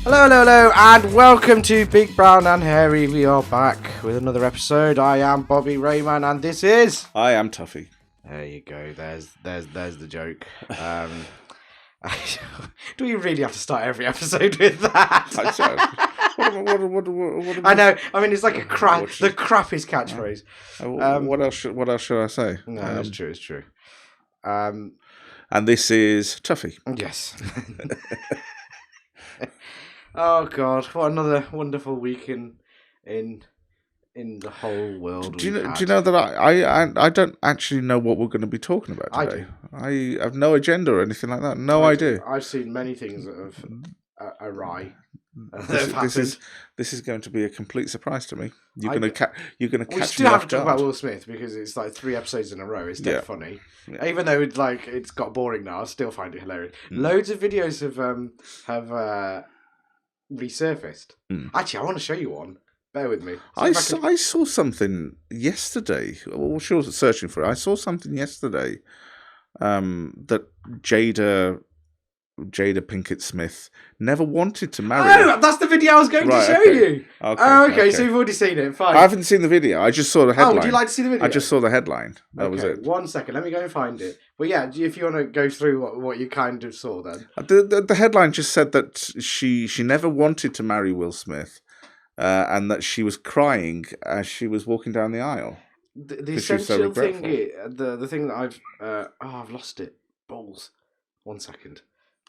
Hello, hello, hello, and welcome to Big Brown and Hairy. We are back with another episode. I am Bobby Rayman, and this is... I am Tuffy. There you go. There's the joke. Do we really have to start every episode with that? What I know. I mean, it's like the crappiest catchphrase. What else should I say? No, it's true. It's true. And this is Tuffy. Yes. Oh God! What another wonderful week in the whole world. Do you know that I don't actually know what we're going to be talking about today? I have no agenda or anything like that. No idea. I've seen many things that have awry. This is going to be a complete surprise to me. You're going to catch we still have to talk about Will Smith because it's like 3 episodes in a row. It's dead funny. Yeah. Even though it's got boring now, I still find it hilarious. Loads of videos have resurfaced. Actually, I want to show you one. Bear with me. I saw something yesterday. What she was searching for? I saw something yesterday that Jada Pinkett Smith never wanted to marry. Oh, that's the video I was going to show you. Okay. So you've already seen it. Fine. I haven't seen the video. I just saw the headline. Oh, would you like to see the video? I just saw the headline. That was it. 1 second. Let me go and find it. But yeah, if you want to go through what you kind of saw then. The headline just said that she never wanted to marry Will Smith. And that she was crying as she was walking down the aisle. The essential thing, the thing that I've lost it. Balls. 1 second.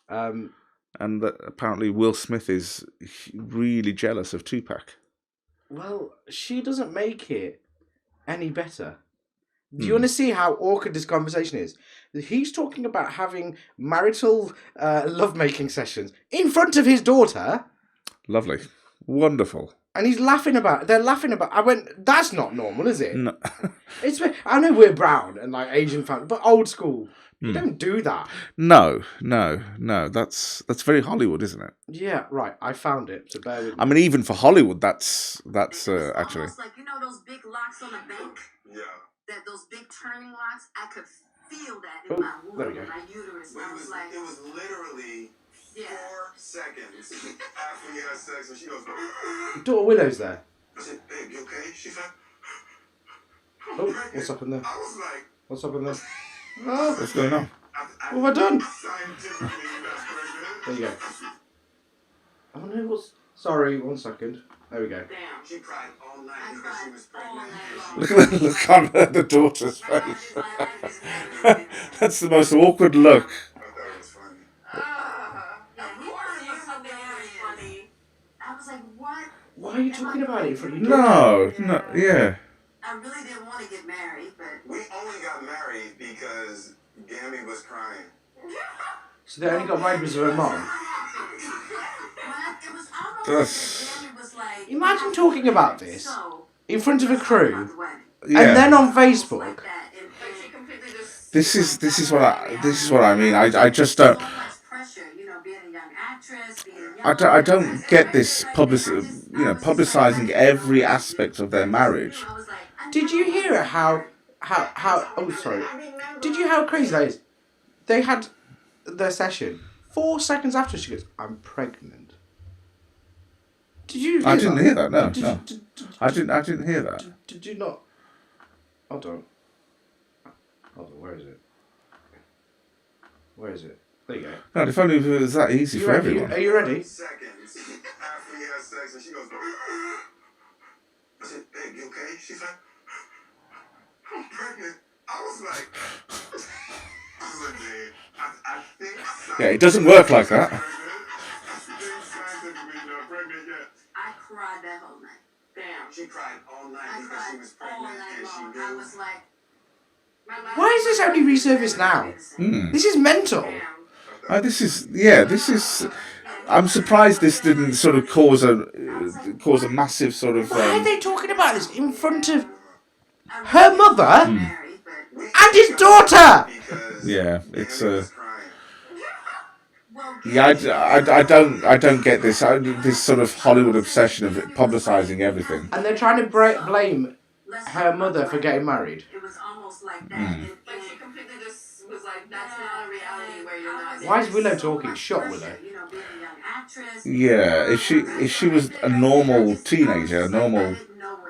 And that apparently Will Smith is really jealous of Tupac. Well, she doesn't make it any better. Do you want to see how awkward this conversation is? He's talking about having marital lovemaking sessions in front of his daughter. Lovely. Wonderful. And they're laughing about. I went, that's not normal, is it? No. I know we're brown and like Asian family, but old school. You don't do that. No. That's very Hollywood, isn't it? Yeah, right. I found it. So bear with me. I mean, even for Hollywood, that's actually. Almost like those big locks on the bank. Yeah. Those big turning locks. I could feel that in my womb, my uterus. I was like, it was literally 4 seconds after we had sex, and she goes, Daughter Willow's there. I said, babe, you okay? She's like, oh, what's up in there? I was like, what's up in there? Oh, what's going on? What have I done? There you go. Oh no, what's... Sorry, 1 second. There we go. Damn, she cried all night because she was pregnant. Look on the daughter's face. That's the most awkward look. I thought it was funny. I was like, what? Why are you talking about it in front of your daughter? No, yeah. I really didn't want to get married, but... We only got married because Gammy was crying. So they only got married because of her mom? Imagine talking about this in front of a crew and then on Facebook. This is what I mean. I just don't... I don't get this publicizing every aspect of their marriage. Did you hear how oh sorry. Did you hear how crazy that is? They had their session 4 seconds after she goes, I'm pregnant. Did you hear I didn't that? hear that, no. I didn't hear that. Did you not? Hold on, where is it? Where is it? There you go. God, if only it was that easy for everyone. Are you ready? Seconds after we had sex, and she goes, I said, babe, you okay? She's like, I'm pregnant. I was like, babe, I think so. Yeah, it doesn't work like that. I cried that whole night. Damn. She cried all night because she was pregnant and she knew. I was like, why is this only resurfaced now? This is mental. This is. I'm surprised this didn't sort of cause a massive sort of. Why are they talking about this in front of her mother and his daughter? Yeah, it's Yeah, I don't get this. This sort of Hollywood obsession of publicising everything. And they're trying to blame her mother for getting married. It was almost like that. Like she completely just was like, that's not a reality where you're not. Why is Willow talking? Shut Willow. You know, being a young actress. Yeah, if she was a normal teenager,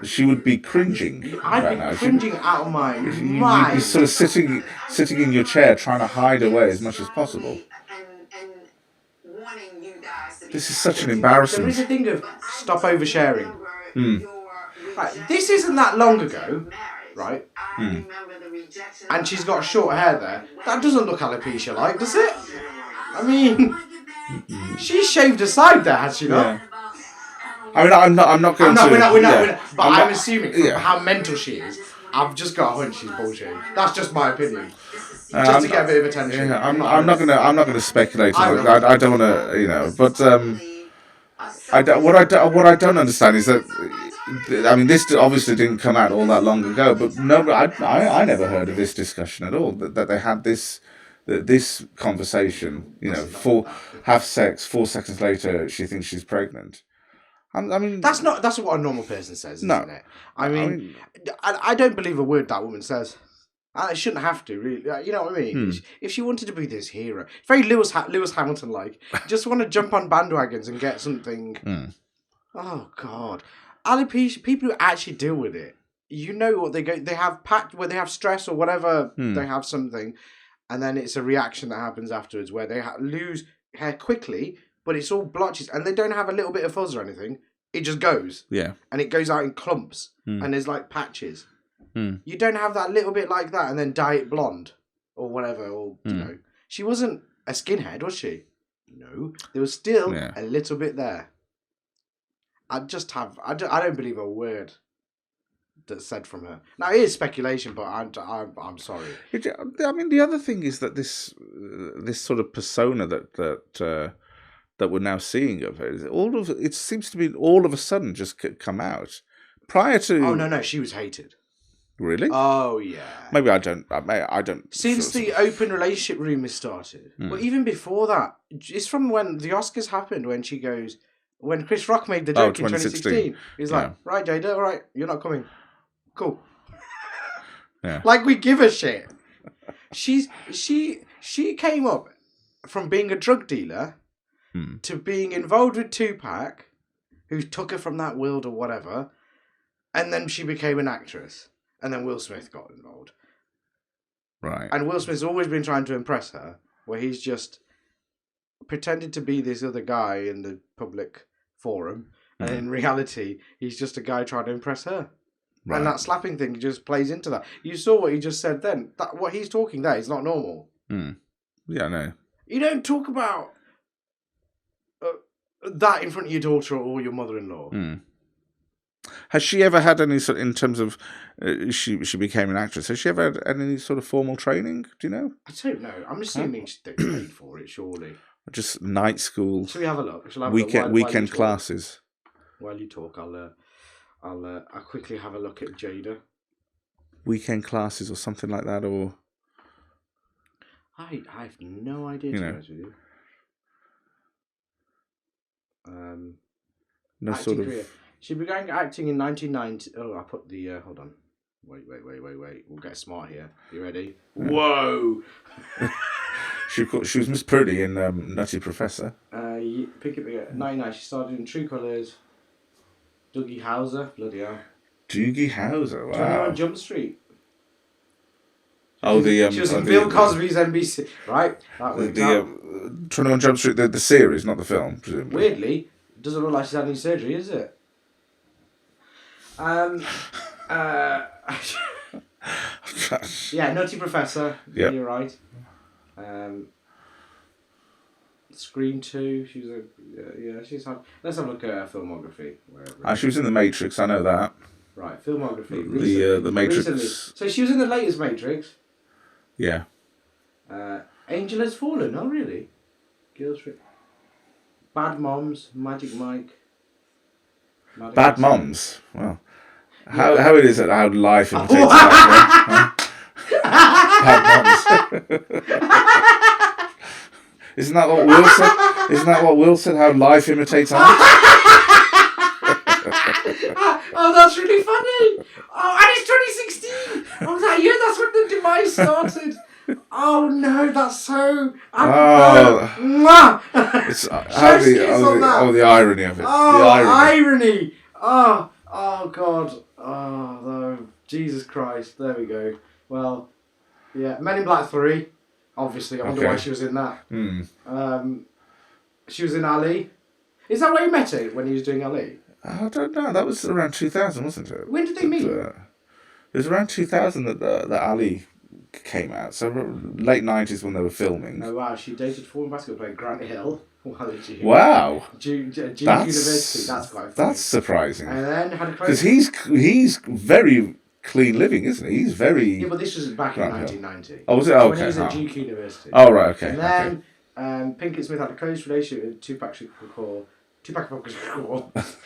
she would be cringing. I'd be cringing out of my mind. You'd be sort of sitting in your chair trying to hide away as much as possible. This is such an embarrassment. There is a thing of stop oversharing. Right, this isn't that long ago, right? And she's got short hair there. That doesn't look alopecia-like, does it? I mean, she shaved her side there, has she not? Yeah. I mean, I'm not going to. We're not. But I'm assuming from how mental she is, I've just got a hunch she's bullshit. That's just my opinion. Just to get a bit of attention. Yeah, I'm not gonna speculate on it. I don't want to, but what I don't understand is that, I mean, this obviously didn't come out all that long ago, but I never heard of this discussion at all. That they had this conversation. Have sex. 4 seconds later, she thinks she's pregnant. I mean, that's what a normal person says, isn't it? I mean, I don't believe a word that woman says. I shouldn't have to, really. You know what I mean? If she wanted to be this hero, very Lewis Hamilton-like, just want to jump on bandwagons and get something. Oh God, alopecia. People who actually deal with it, you know what they go. They have where they have stress or whatever. They have something, and then it's a reaction that happens afterwards where they lose hair quickly, but it's all blotches, and they don't have a little bit of fuzz or anything. It just goes. Yeah, and it goes out in clumps, and there's like patches. You don't have that little bit like that and then dye it blonde or whatever. Or she wasn't a skinhead, was she? No, there was still a little bit there. I don't believe a word that's said from her. Now it is speculation, but I'm sorry. I mean, the other thing is that this sort of persona that we're now seeing of her, it seems to be all of a sudden just come out. Prior to no, she was hated. Really? Oh yeah. Maybe I don't. Since the open relationship rumours started, but even before that, it's from when the Oscars happened. When Chris Rock made the joke in 2016. He's like, "Right, Jada, all right, you're not coming. Cool." Yeah. Like we give a shit. She came up from being a drug dealer to being involved with Tupac, who took her from that world or whatever, and then she became an actress. And then Will Smith got involved. Right. And Will Smith's always been trying to impress her, where he's just pretended to be this other guy in the public forum, and in reality, he's just a guy trying to impress her. Right. And that slapping thing just plays into that. You saw what he just said then. What he's talking there is not normal. Yeah, I know. You don't talk about that in front of your daughter or your mother-in-law. Has she ever had any sort, in terms of she became an actress? Has she ever had any sort of formal training? Do you know? I don't know. I'm assuming she paid for it, surely. Just night school. Shall we have a look? Weekend classes. While you talk, I'll quickly have a look at Jada. Weekend classes or something like that, or I have no idea. To be honest with you. No sort of. Career. She began acting in 1990. Oh, I put the... hold on. Wait. We'll get smart here. You ready? Whoa! She was Miss Purdy in Nutty Professor. Pick it. 99. She started in True Colours. Doogie Howser. Bloody hell. Doogie Howser, wow. 21 Jump Street. She was in Bill Cosby's NBC. Right? That worked out. 21 Jump Street, the series, not the film, presumably. Weirdly, doesn't look like she's had any surgery, is it? Yeah, Nutty Professor. Yeah, you're right. Scream 2. She was she's had. Let's have a look at her filmography. She was in The Matrix. I know that. Right, filmography. The Matrix. Recently. So she was in the latest Matrix. Yeah. Angel Has Fallen. Oh, really? Girls Trip. Bad Moms. Magic Mike. Bad Moms. Well. How it is that how life imitates life, Bad Moms. Isn't that what Will said? Isn't that what Will said? How life imitates art? Oh, that's really funny. Oh, and it's 2016. I was like, yeah, that's when the demise started. Oh no, that's so. The irony of it. Oh, the irony. Oh God. Oh no, Jesus Christ. There we go. Well, yeah, Men in Black 3. Obviously, I wonder why she was in that. She was in Ali. Is that where you met her when he was doing Ali? I don't know. That was around 2000, wasn't it? When did they meet? It was around 2000 that Ali came out. So late 90s when they were filming. Oh wow, she dated former basketball player Grant Hill. Wow. Duke University. That's quite funny. That's surprising. And then had a close... Because he's very clean living, isn't he? He's very... Yeah, but this was back in 1990. Oh, was it? Okay. When he was at Duke University. Oh, right, okay. And then Pinkett Smith had a close relationship with Tupac Shakur.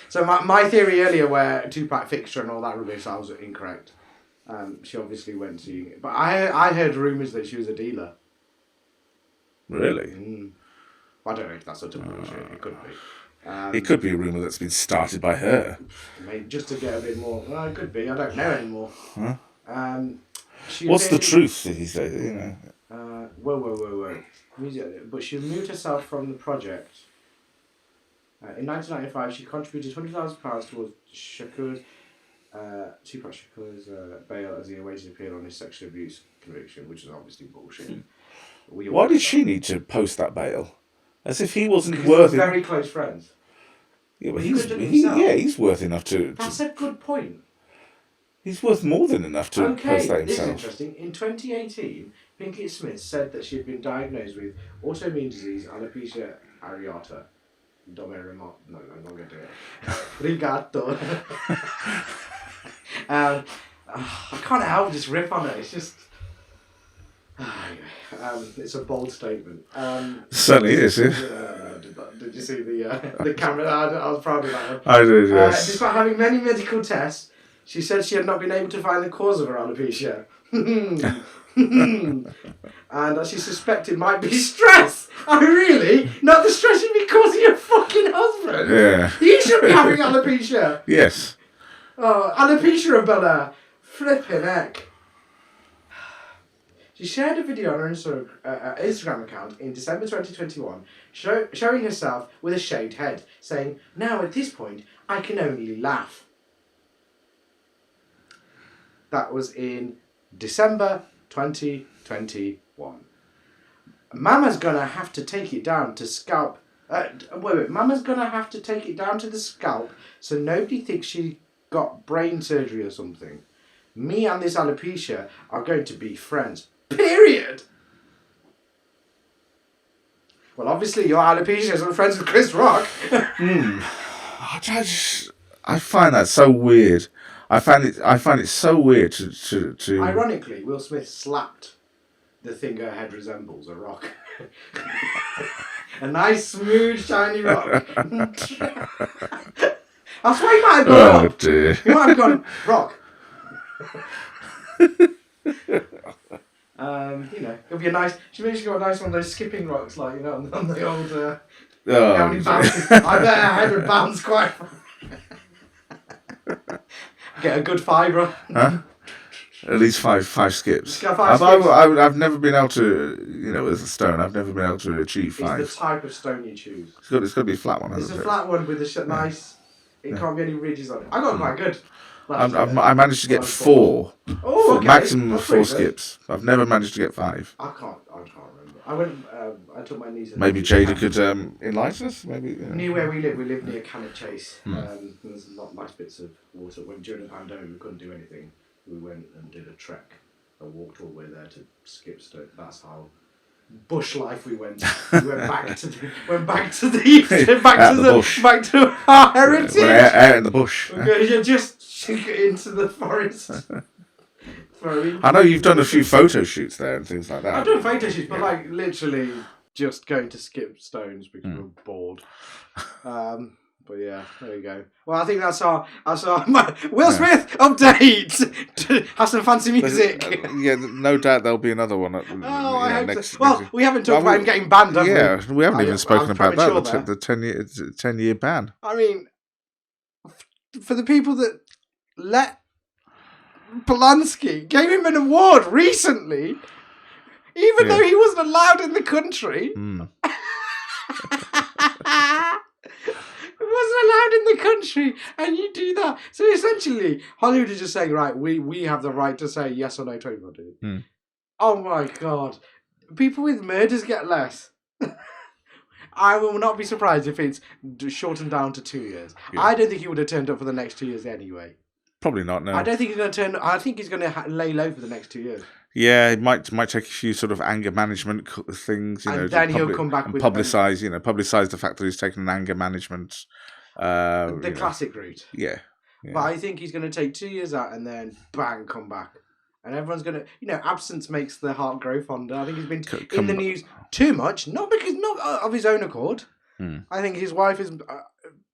So my theory earlier where Tupac fixed her and all that rubbish, I was incorrect. She obviously went to... But I heard rumours that she was a dealer. Really? I don't know if that's such a bullshit. It could be. It could be a rumour that's been started by her. Maybe just to get a bit more... Well, it could be. I don't know anymore. Huh? What's the truth, he says, you know? Whoa. But she removed herself from the project. In 1995, she contributed £20,000 towards Tupac Shakur's bail as he awaited appeal on his sexual abuse conviction, which is obviously bullshit. Why did she need to post that bail? As if he wasn't worth it. Very close friends. Yeah, but he's worth enough to... That's a good point. He's worth more than enough to post that himself. This is interesting. In 2018, Pinkett Smith said that she had been diagnosed with autoimmune disease, alopecia areata. No, I'm not going to do it. Rigato. I can't help just rip on it. It's just... it's a bold statement. Certainly is, yeah. Did you see the camera? I was proud of that one. I did, yes. Despite having many medical tests, she said she had not been able to find the cause of her alopecia. And that she suspected might be stress. Oh, really? Not the stress you'd be causing your fucking husband? Yeah. He should be having alopecia. Yes. Oh, alopecia of Bella. Flipping heck. She shared a video on her Instagram account in December 2021 showing herself with a shaved head, saying, "Now at this point, I can only laugh." That was in December 2021. Mama's gonna have to take it down to scalp. Mama's gonna have to take it down to the scalp so nobody thinks she got brain surgery or something. Me and this alopecia are going to be friends. Period. Well, obviously your alopecia isn't friends with Chris Rock. I find that so weird. I find it so weird to. Ironically, Will Smith slapped the thing her head resembles, a rock. A nice, smooth, shiny rock. That's why he might have gone rock. Dear. He might have gone rock. It'll be a nice. She got a nice one of those skipping rocks, like on the old. How many bounces? I bet her head would bounce quite. Get a good fiver. Huh? At least five skips. I've never been able to, as a stone, I've never been able to achieve 5. It's the type of stone you choose. It's got to be a flat one, hasn't it? It's a flat one with a nice. It can't be any ridges on it. I got quite good. I managed to get 4. Oh, okay. Maximum of 4 skips. I've never managed to get 5. I can't remember. I took my niece. Maybe Jada could enlighten us. Maybe near where we live near Cannock Chase. There's a lot of nice bits of water. When during the pandemic we couldn't do anything, we went and did a trek. I walked all the way there to skip stone. That's how bush life we went. We went back to our heritage. We're out in the bush. You just into the forest. I know you've done a few photo shoots there and things like that. I've done photo shoots, but like literally just going to skip stones because we're bored. But yeah, there you go. Well, I think that's our Will Smith update. Have some fancy music. No doubt there'll be another one. I hope so. Well, we haven't talked about him getting banned, have we? Yeah, we haven't even spoken about that. The 10-year ban. I mean, for the people that let Polanski gave him an award recently. Even though he wasn't allowed in the country. Wasn't allowed in the country, and you do that. So essentially, Hollywood is just saying, right, we have the right to say yes or no to everybody. Oh my God. People with murders get less. I will not be surprised if it's shortened down to 2 years. Yeah. I don't think he would have turned up for the next 2 years anyway. Probably not, no. I don't think he's going to turn. I think he's going to lay low for the next 2 years. Yeah, it might take a few sort of anger management things, and then he'll come back with publicise the fact that he's taken an anger management. The classic route. Yeah. But I think he's going to take 2 years out and then bang, come back, and everyone's going to, absence makes the heart grow fonder. I think he's been in the news too much, not of his own accord. I think his wife has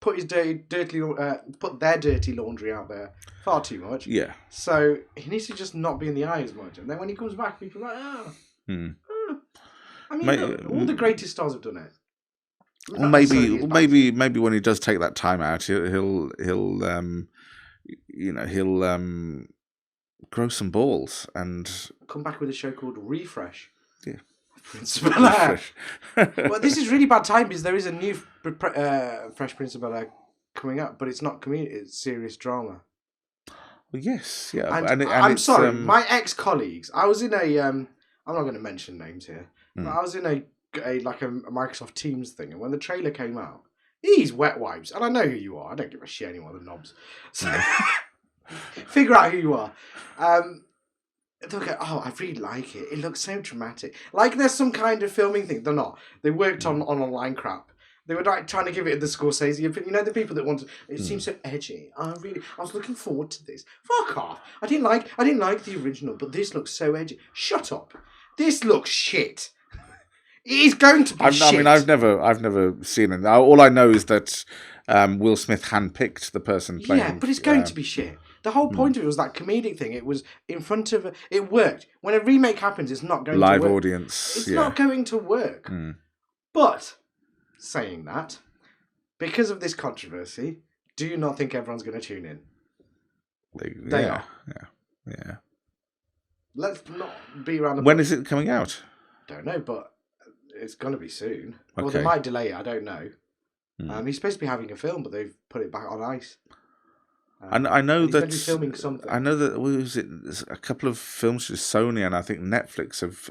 put their dirty laundry out there far too much. Yeah. So he needs to just not be in the eye as much, and then when he comes back, people are like, I mean, look, all the greatest stars have done it. Or maybe when he does take that time out, he'll grow some balls and come back with a show called Refresh. Yeah. Prince of Bel-Air. Well, this is really bad time because there is a new Fresh Prince of Bel-Air coming up, but it's not comedy; it's serious drama. Well, yes, yeah. And I'm sorry, my ex-colleagues. I was in a. I'm not going to mention names here, but I was in a Microsoft Teams thing, and when the trailer came out, these wet wipes, and I know who you are. I don't give a shit anymore, the knobs. So figure out who you are. Look at, I really like it. It looks so dramatic. Like there's some kind of filming thing. They're not. They worked on online crap. They were like trying to give it the Scorsese. The people that want to. It seems so edgy. I was looking forward to this. Fuck off. I didn't like the original, but this looks so edgy. Shut up. This looks shit. It is going to be shit. I mean, I've never seen it. All I know is that Will Smith handpicked the person playing. Yeah, but it's going to be shit. The whole point of it was that comedic thing. It was in front of... It worked. When a remake happens, it's not going to work. Live audience. It's not going to work. But, saying that, because of this controversy, do you not think everyone's going to tune in? They are. Yeah. Let's not be around the... When is it coming out? Don't know, but it's going to be soon. Okay. Or they might delay it, I don't know. He's supposed to be having a film, but they've put it back on ice. And I know that filming something. I know that a couple of films for Sony and I think Netflix have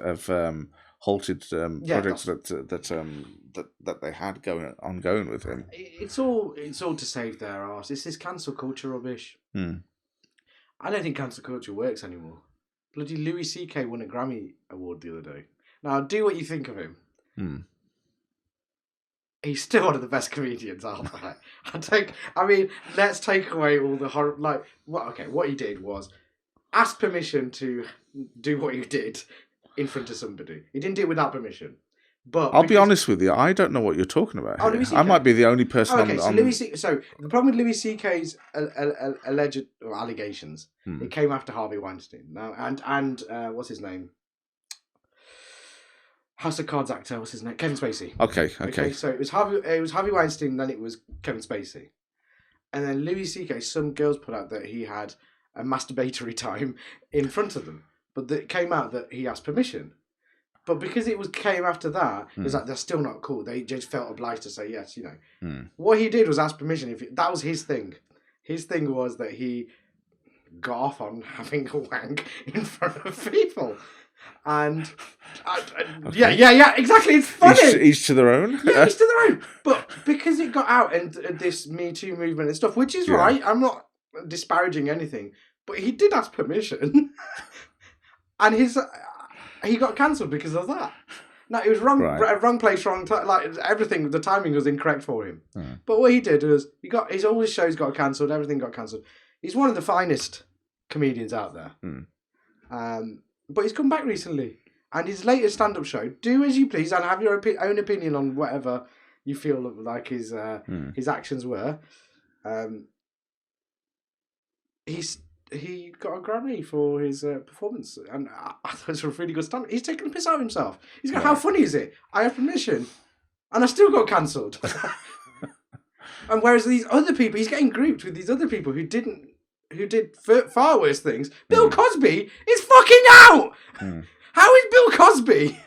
halted projects that they had ongoing with him. It's all to save their arse. It's this cancel culture rubbish. I don't think cancel culture works anymore. Bloody Louis C.K. won a Grammy Award the other day. Now, do what you think of him. He's still one of the best comedians out there. Let's take away all the horror. What he did was ask permission to do what he did in front of somebody. He didn't do it without permission. But I'll be honest with you, I don't know what you're talking about. I might be the only person. So the problem with Louis C.K.'s alleged allegations, it came after Harvey Weinstein. Now and what's his name? House of Cards actor, what's his name? Kevin Spacey. Okay. So it was Harvey Weinstein, then it was Kevin Spacey, and then Louis C.K. Some girls put out that he had a masturbatory time in front of them, but it came out that he asked permission. But because came after that, it was like they're still not cool. They just felt obliged to say yes. What he did was ask permission. That was his thing. His thing was that he got off on having a wank in front of people. And yeah, exactly. It's funny. Each to their own. Yeah, each to their own. But because it got out and this Me Too movement and stuff, which is right, I'm not disparaging anything, but he did ask permission, and he got cancelled because of that. Now it was wrong, wrong place, wrong time. Like everything, the timing was incorrect for him. But what he did was all his shows got cancelled. Everything got cancelled. He's one of the finest comedians out there. But he's come back recently. And his latest stand-up show, do as you please and have your own opinion on whatever you feel like his actions were. He got a Grammy for his performance. And I thought it was a really good stand-up. He's taking a piss out of himself. He's going, how funny is it? I have permission. And I still got cancelled. And whereas these other people, he's getting grouped with these other people who did far worse things. Bill Cosby is fucking out! How is Bill Cosby?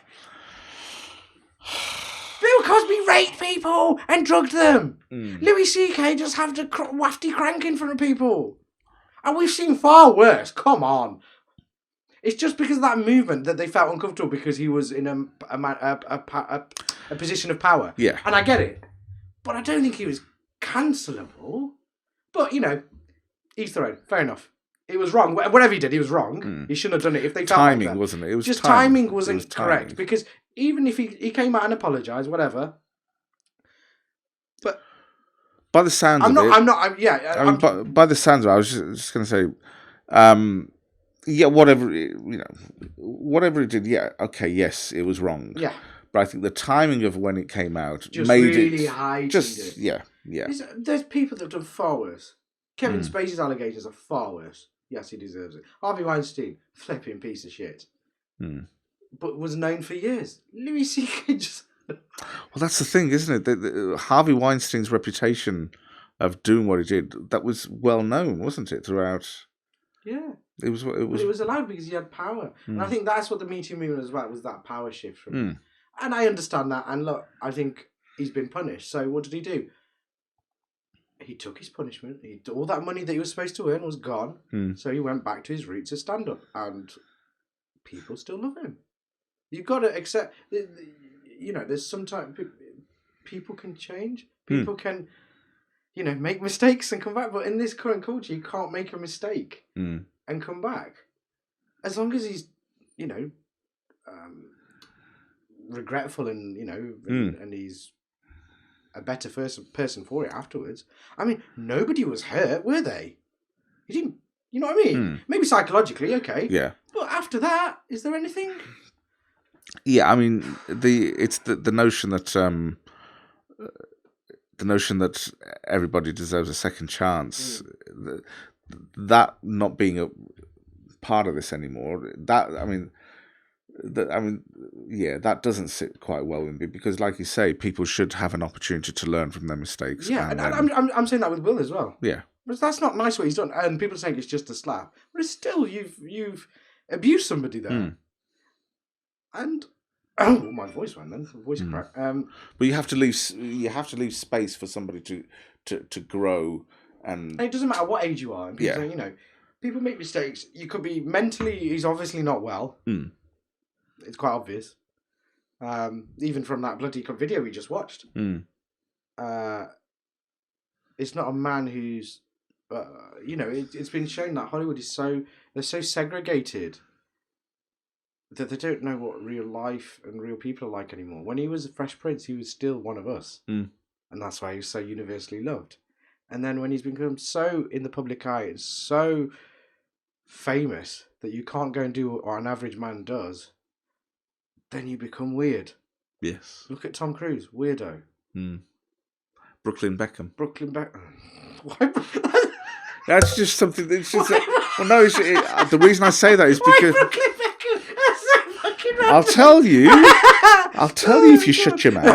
Bill Cosby raped people and drugged them. Louis C.K. just have to wafty crank in front of people. And we've seen far worse. Come on. It's just because of that movement that they felt uncomfortable because he was in a position of power. Yeah. And I get it. But I don't think he was cancelable. But, each their own. Fair enough. It was wrong. Whatever he did, he was wrong. He shouldn't have done it. If they felt timing, like that. Wasn't it? It was just timing. Timing wasn't correct. Because even if he came out and apologised, whatever. But by the sounds of it... By the sounds of it, I was just going to say... whatever it did, okay, yes, it was wrong. Yeah. But I think the timing of when it came out just made really it... Just yeah. There's people that have done far worse. Kevin Spacey's allegations are far worse. Yes, he deserves it. Harvey Weinstein, flipping piece of shit. But was known for years. Louis C.K. just... Well, that's the thing, isn't it? Harvey Weinstein's reputation of doing what he did, that was well known, wasn't it, throughout... Yeah. It was allowed because he had power. And I think that's what the Me Too movement was about, was that power shift from him. And I understand that. And look, I think he's been punished. So what did he do? He took his punishment. All that money that he was supposed to earn was gone. So he went back to his roots as stand-up. And people still love him. You've got to accept... there's sometimes... People can change. People can... make mistakes and come back. But in this current culture, you can't make a mistake and come back. As long as he's, regretful and, and he's a better person for it afterwards. I mean, nobody was hurt, were they? He didn't, you know what I mean? Maybe psychologically, okay. Yeah. But after that, is there anything? Yeah, I mean, it's the notion that... the notion that everybody deserves a second chance, that not being a part of this anymore, that doesn't sit quite well with me, because, like you say, people should have an opportunity to learn from their mistakes. Yeah, and I'm saying that with Will as well. Yeah, but that's not nice what he's done, and people are saying it's just a slap, but it's still you've abused somebody there, and. Oh, my voice went then. Voice crack. But you have to leave space for somebody to grow, and it doesn't matter what age you are. And people say, people make mistakes. You could be mentally. He's obviously not well. It's quite obvious. Even from that bloody video we just watched. It's not a man who's, it's been shown that Hollywood is they're so segregated. That they don't know what real life and real people are like anymore. When he was a Fresh Prince, he was still one of us. And that's why he was so universally loved. And then when he's become so in the public eye and so famous that you can't go and do what an average man does, then you become weird. Yes. Look at Tom Cruise, weirdo. Brooklyn Beckham. Why? That's just something. It's just. The reason I say that is because. I'll tell you if you shut your mouth.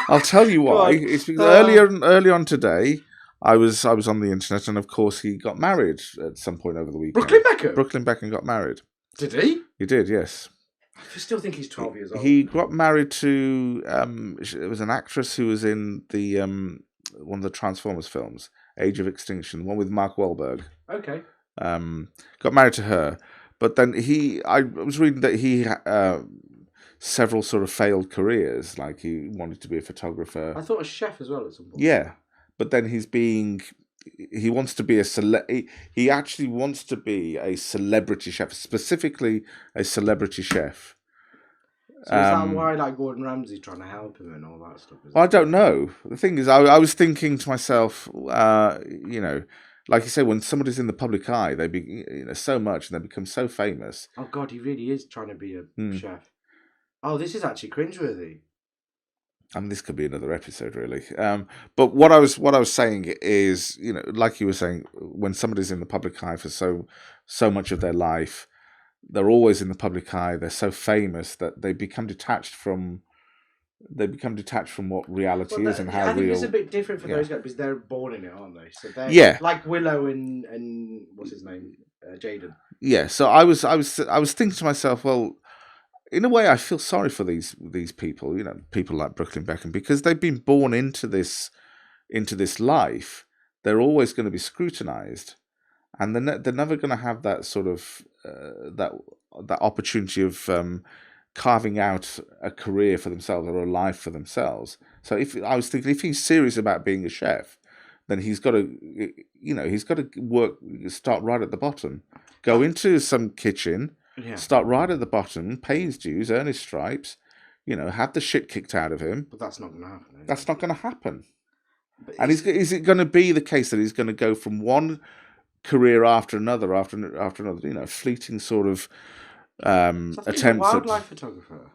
I'll tell you why. It's because early on today, I was on the internet, and of course he got married at some point over the weekend. Brooklyn Beckham got married. Did he? He did, yes. I still think he's 12 years old. He got married to it was an actress who was in the one of the Transformers films, Age of Extinction, the one with Mark Wahlberg. Okay. Got married to her. But then I was reading that he several sort of failed careers. Like he wanted to be a photographer. I thought a chef as well at some point. Yeah, but then he wants to be he actually wants to be a celebrity chef, specifically a celebrity chef. So is that why like Gordon Ramsay's trying to help him and all that stuff? I don't know. The thing is, I was thinking to myself, like you say, when somebody's in the public eye, they be so much and they become so famous. Oh God, he really is trying to be a chef. Oh, this is actually cringeworthy. I mean, this could be another episode, really. But what I was saying is, like you were saying, when somebody's in the public eye for so much of their life, they're always in the public eye. They're so famous that they become detached from what reality is and how real. I think it's a bit different for those guys because they're born in it, aren't they? So they're like Willow and what's his name, Jaden. Yeah. So I was thinking to myself, well, in a way, I feel sorry for these people, people like Brooklyn Beckham, because they've been born into this life. They're always going to be scrutinized, and they're never going to have that sort of that opportunity of carving out a career for themselves or a life for themselves. So if he's serious about being a chef, then he's got to start right at the bottom, go into some kitchen. Yeah. Start right at the bottom, pay his dues, earn his stripes, have the shit kicked out of him. But that's not going to happen. That's not going to happen. And is it going to be the case that he's going to go from one career after another, fleeting sort of attempts at wildlife photographer?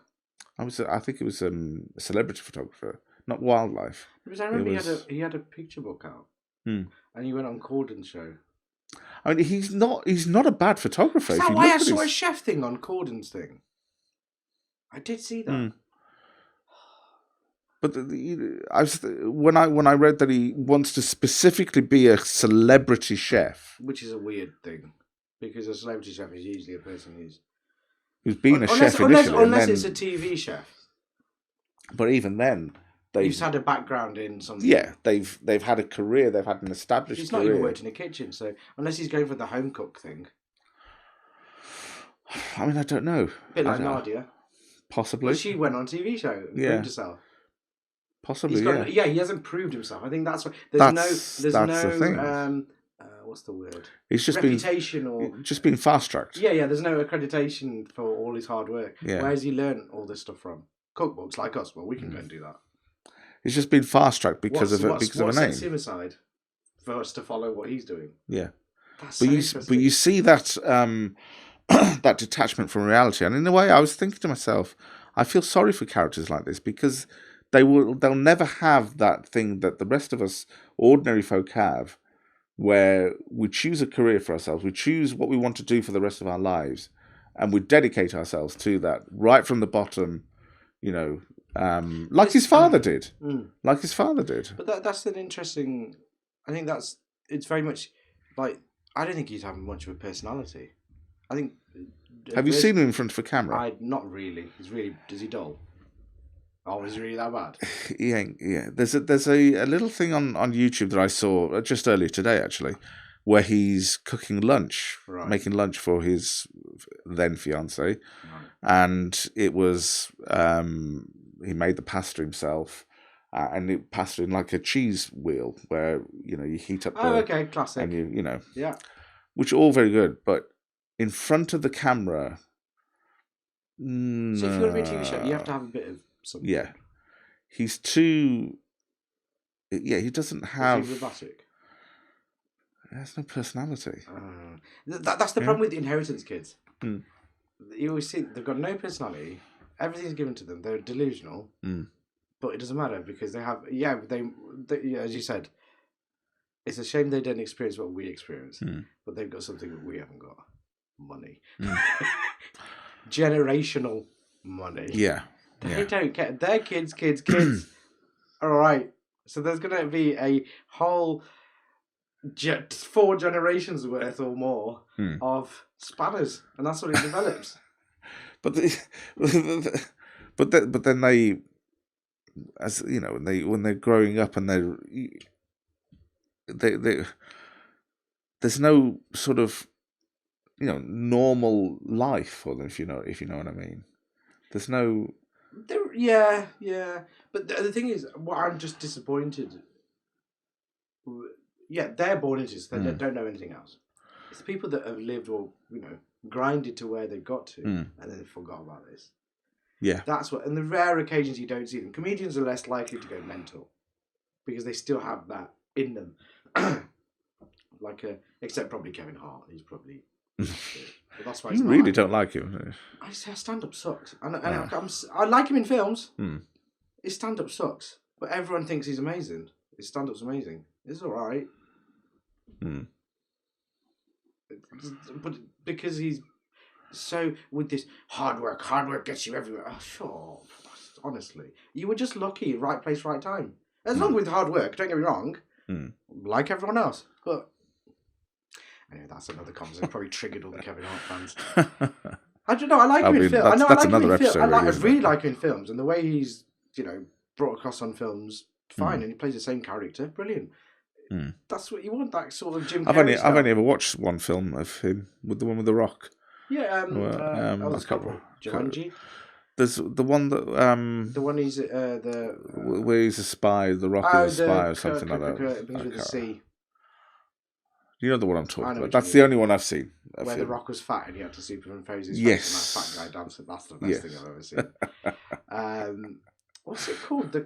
I think it was a celebrity photographer, not wildlife. Because I remember he had a picture book out, and he went on Corden's show. I mean, he's not a bad photographer. That's why I saw a chef thing on Corden's thing. I did see that. But when I read that he wants to specifically be a celebrity chef, which is a weird thing, because a celebrity chef is usually a person who's been a chef initially, unless it's a TV chef. But even then. He's had a background in something. Yeah, they've had a career. They've had an established career. He's not even worked in a kitchen, so unless he's going for the home cook thing. I mean, I don't know. A bit like Nadia. Possibly. But she went on a TV show and proved herself. Possibly, yeah, he hasn't proved himself. I think that's what... There's no the thing. What's the word? He's just reputation been fast-tracked. Yeah, there's no accreditation for all his hard work. Yeah. Where has he learned all this stuff from? Cookbooks like us. Well, we can go and do that. He's just been fast-tracked because of a name. What sets him aside for us to follow what he's doing? Yeah. That's but you see that that detachment from reality. And in a way, I was thinking to myself, I feel sorry for characters like this, because they'll never have that thing that the rest of us ordinary folk have, where we choose a career for ourselves, we choose what we want to do for the rest of our lives, and we dedicate ourselves to that right from the bottom, like his father did. Like his father did. But that's an interesting... I think it's very much like... I don't think he's having much of a personality. I think... Have you seen him in front of a camera? Not really. Does he dull? Oh, is he really that bad? Yeah. There's a little thing on YouTube that I saw just earlier today, actually, where he's cooking lunch, making lunch for his then fiancée. Right. And it was... he made the pasta himself, and it pasta in like a cheese wheel where you heat up. Classic. And yeah, which are all very good, but in front of the camera. So if you're going to be a TV show, you have to have a bit of something. Yeah, he's too. Yeah, he doesn't have. Is he robotic? He has no personality. That's the problem with the inheritance kids. You always see they've got no personality. Everything's given to them. They're delusional, but it doesn't matter because they have. Yeah, they as you said, it's a shame they don't experience what we experience, but they've got something that we haven't got: money, generational money. Yeah, they don't care. Their kids. All right, so there's going to be a whole 4 generations worth or more of spanners, and that's what it develops. But then they, as when they're growing up and they there's no sort of normal life for them, if you know what I mean. There's no. Yeah. But the thing is, what I'm just disappointed. Yeah, they're born into this. They don't know anything else. It's the people that have lived or grinded to where they've got to, and then they forgot about this. Yeah, that's what. And the rare occasions you don't see them, comedians are less likely to go mental because they still have that in them. Except probably Kevin Hart. He's probably. But that's why you really don't like him. I say stand-up sucks, and I like him in films. His stand-up sucks, but everyone thinks he's amazing. His stand-up's amazing. It's all right. But because he's so with this hard work gets you everywhere. Oh, sure. Honestly, you were just lucky, right place, right time. As long with hard work, don't get me wrong. Like everyone else, but anyway, that's another conversation. Probably triggered all the Kevin Hart fans. I don't know. I like him in films. That's another episode. I really like him in films, and the way he's brought across on films, fine, and he plays the same character, brilliant. That's what you want. That sort of Jim Carrey I've only ever watched one film of him, with the one with The Rock. Yeah, there's a couple. Jumanji. There's the one that the one he's where he's a spy. The Rock is a spy or something like that. Begins with a C. You know the one I'm talking about. That's the only one I've seen. Where The Rock was fat and he had to superimpose his face on that fat guy dancing. That's the best thing I've ever seen. What's it called? The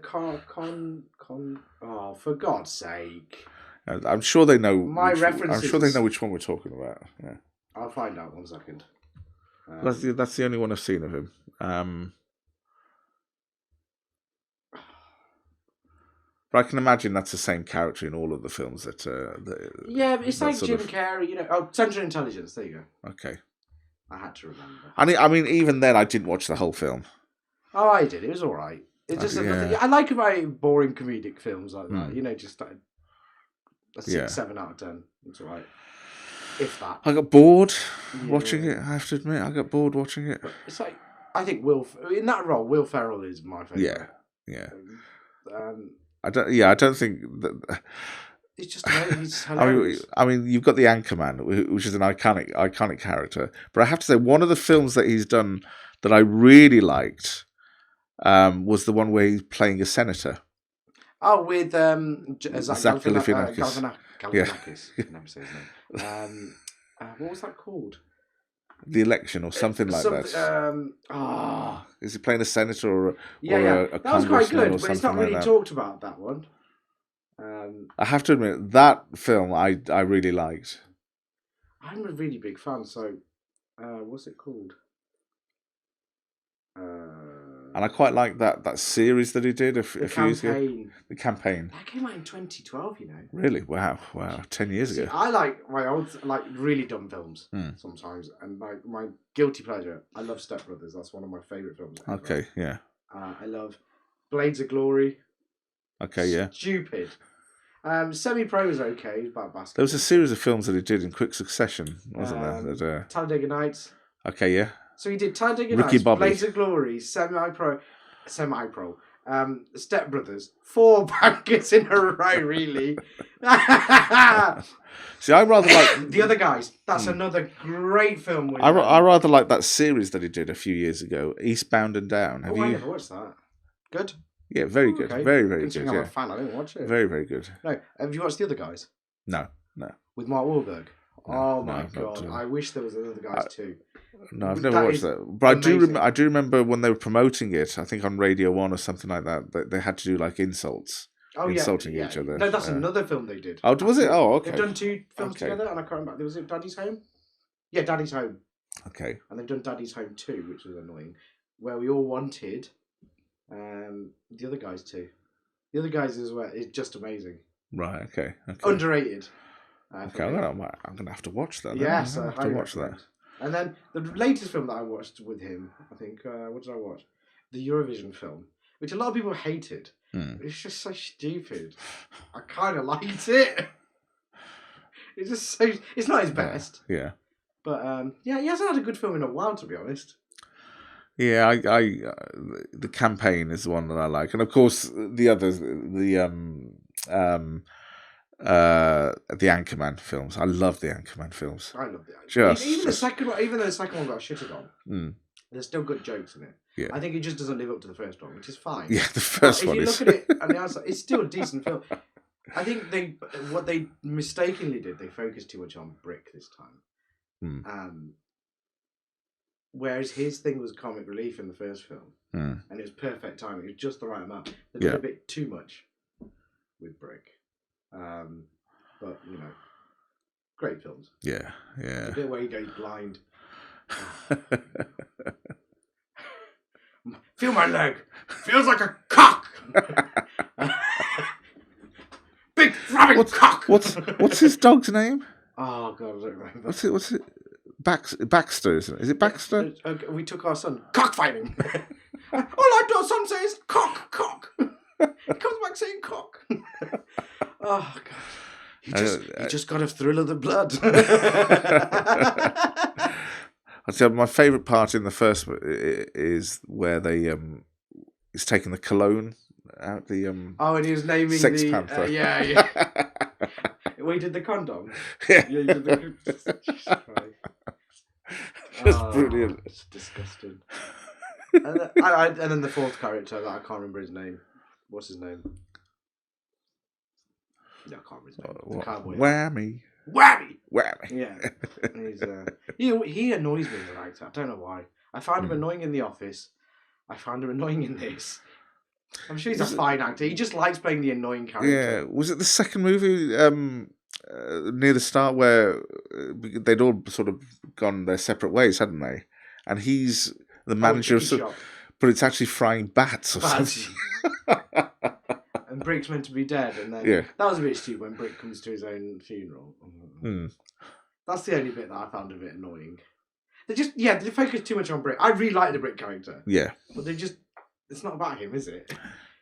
Oh, for God's sake! I'm sure they know. I'm sure they know which one we're talking about. Yeah. I'll find out 1 second. That's the only one I've seen of him. But I can imagine that's the same character in all of the films that. Yeah, it's like Jim Carrey, Central Intelligence. There you go. Okay. I had to remember. I mean, even then, I didn't watch the whole film. Oh, I did. It was all right. It's just I like about boring comedic films like that. Just a 6, 7 out of 10. It's all right. If that. I got bored watching it. I have to admit, I got bored watching it. It's like I think in that role, Will Ferrell is my favorite. Yeah. I don't think that. It's just he's hilarious. I mean, you've got the Anchorman, which is an iconic character. But I have to say, one of the films that he's done that I really liked was the one where he's playing a senator. Oh, with Zach Galifianakis. Galifianakis. I can never say his name. What was that called? The Election or something like that. Is he playing a senator or a that was quite good, but it's not really talked about, that one. I have to admit, that film I really liked. I'm a really big fan, so what's it called? And I quite like that series that he did a few years ago. The Campaign. That came out in 2012, Really? Wow. 10 years ago. I like my old, really dumb films sometimes. And my guilty pleasure, I love Step Brothers. That's one of my favourite films ever. Okay, yeah. I love Blades of Glory. Okay, yeah. Stupid. Semi-Pro was okay. It was about basketball. There was a series of films that he did in quick succession, wasn't there? Talladega Nights. Okay, yeah. So he did Talladega Nights, Blades of Glory, Semi-Pro, Step Brothers. 4 bankers in a row, really. See, I rather like The Other Guys. That's another great film. I rather like that series that he did a few years ago, Eastbound and Down. Have you? I never watched that. Good. Yeah, very good. Okay. Very, very good. I'm a fan. I didn't watch it. Very, very good. No, have you watched The Other Guys? No. With Mark Wahlberg. No, my God! I wish there was The Other Guys too. No, I've never watched that. But I do remember when they were promoting it. I think on Radio 1 or something like that. They had to do insults. Insulting each other. No, that's another film they did. Oh, was it? Oh, okay. They've done 2 films together, and I can't remember. Was it Daddy's Home? Yeah, Daddy's Home. Okay. And they've done Daddy's Home 2, which was annoying, where we all wanted The Other Guys too. The Other Guys is just amazing. Right. Okay. Underrated. Okay, I'm gonna have to watch that. Yes, I have to watch that. And then the latest film that I watched with him, I think, what did I watch? The Eurovision film, which a lot of people hated. It's just so stupid. I kind of liked it. It's just so. It's not his best. Yeah. But he hasn't had a good film in a while, to be honest. Yeah, the Campaign is the one that I like, and of course the others, the Anchorman films. I love the Anchorman films. I love the Anchorman. Even the second one, even though the second one got shitted on, there's still good jokes in it. Yeah. I think it just doesn't live up to the first one, which is fine. Yeah, the first one is. If you look at it on the outside, it's still a decent film. I think what they mistakenly did, they focused too much on Brick this time. Whereas his thing was comic relief in the first film, and it was perfect timing. It was just the right amount. They did a bit too much with Brick. But great films. Yeah. The bit where he goes blind. Feel my leg. Feels like a cock. Big throbbing cock. What's his dog's name? Oh God, I don't remember. What's it? Baxter, isn't it? Is it Baxter? We took our son cockfighting. All our son says cock. He comes back saying cock. Oh God. You just got a thrill of the blood. I'd say my favourite part in the first is where they he's taking the cologne out the and he was naming Sex the Panther. yeah. We did the condom. Yeah. You did the... Just brilliant. It's disgusting. And then the fourth character that I can't remember his name. What's his name? No, I can't remember his name. The cowboy. Whammy. Yeah. He annoys me as an actor. I don't know why. I found him annoying in The Office. I found him annoying in this. I'm sure he's a fine actor. He just likes playing the annoying character. Yeah. Was it the second movie near the start where they'd all sort of gone their separate ways, hadn't they? And he's the manager of but it's actually frying bats or something. And Brick's meant to be dead, and then that was a bit stupid when Brick comes to his own funeral. That's the only bit that I found a bit annoying. They focus too much on Brick. I really like the Brick character. Yeah. But it's not about him, is it?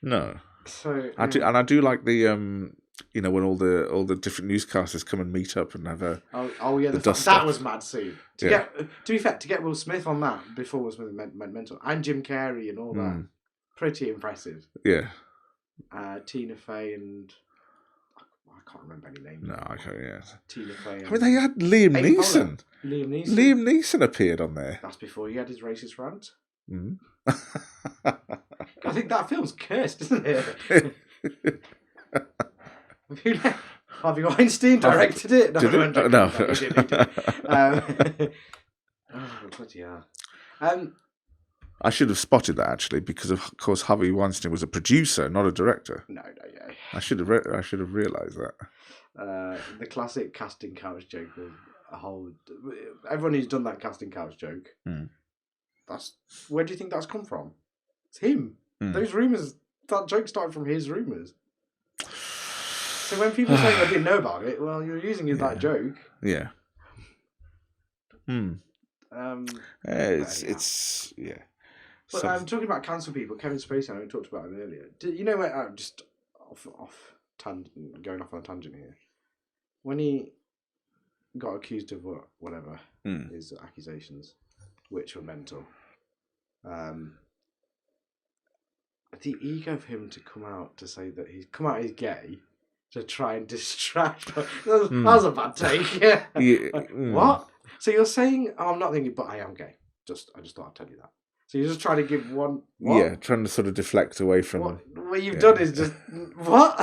No. So I do like the when all the different newscasters come and meet up and have a that was mad scene. To be fair, to get Will Smith on that before Will Smith went mental, and Jim Carrey and all that, pretty impressive. Yeah. Tina Fey and I can't remember any names. No, I can't. Yeah. Tina Fey. I mean, they had Liam Neeson. Liam Neeson appeared on there. That's before he had his racist rant. Mm. I think that film's cursed, isn't it? Harvey Weinstein directed it. No, did it? No. He did. Bloody hell. I should have spotted that actually, because of course Harvey Weinstein was a producer, not a director. No, yeah. I should have realised that. The classic casting couch joke of everyone who's done that casting couch joke. Where do you think that's come from? It's him. Those rumours. That joke started from his rumours. So when people say I didn't know about it, well, you're using that joke. Yeah. But I'm talking about cancel people. Kevin Spacey, I talked about him earlier. You know where? Just going off on a tangent here. When he got accused of whatever his accusations, which were mental. The ego of him to come out to say that he's gay to try and distract. That was a bad take. What? So you're saying? Oh, I'm not thinking, but I am gay. I just thought I'd tell you that. So you're just trying to give one... What? Yeah, trying to sort of deflect away from... What you've done is just... What?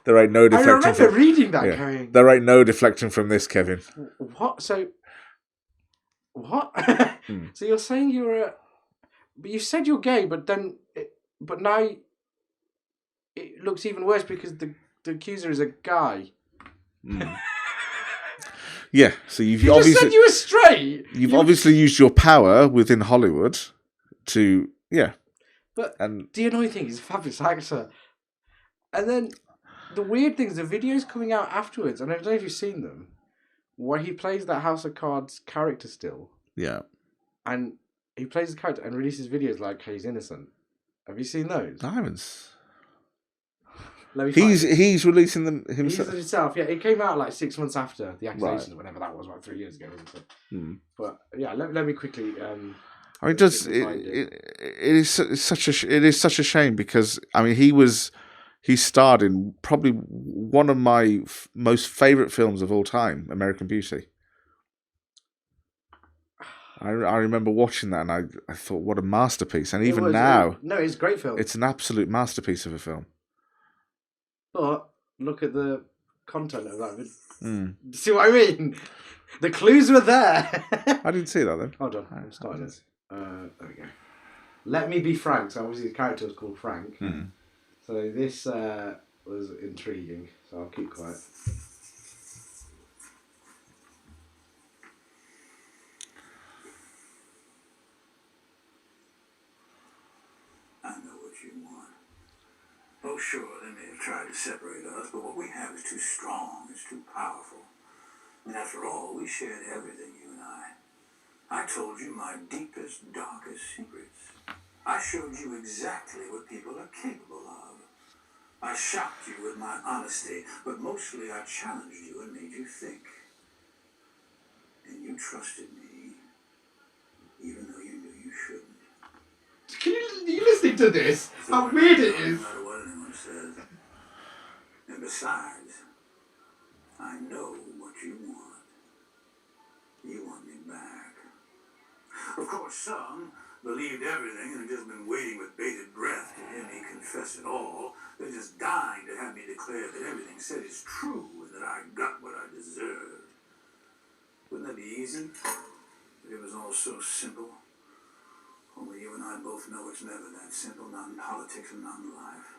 There ain't no deflecting I remember reading that going... There ain't no deflecting from this, Kevin. What? So... What? So you're saying but you said you're gay, but then... But now... It looks even worse because the accuser is a guy. Yeah, so you just said you were straight. You've obviously used your power within Hollywood to, But the annoying thing is, a fabulous actor. And then the weird thing is, the videos coming out afterwards, and I don't know if you've seen them, where he plays that House of Cards character still. Yeah. And he plays the character and releases videos like he's innocent. Have you seen those? I haven't. He's releasing them himself. He himself, yeah. It came out like 6 months after the accusations, whenever that was, 3 years ago, wasn't it? But yeah, let me quickly. I mean, it is such a shame because I mean he starred in probably one of my most favourite films of all time, American Beauty. I remember watching that and I thought, what a masterpiece! And even now, it's a great film. It's an absolute masterpiece of a film. But look at the content of that video. See what I mean? The clues were there. I didn't see that then. Hold on, I'm starting it. There we go. Let me be Frank. So obviously the character was called Frank. So this was intriguing. So I'll keep quiet. I know what you want. Oh, sure, they may have tried to separate us, but what we have is too strong, it's too powerful. And after all, we shared everything, you and I. I told you my deepest, darkest secrets. I showed you exactly what people are capable of. I shocked you with my honesty, but mostly I challenged you and made you think. And you trusted me. into this. How weird it is. No matter what anyone says. And besides, I know what you want. You want me back. Of course, some believed everything and have just been waiting with bated breath to hear me confess it all. They're just dying to have me declare that everything said is true and that I got what I deserved. Wouldn't that be easy? If it was all so simple. Only you and I both know it's never that simple, not in politics and not in life.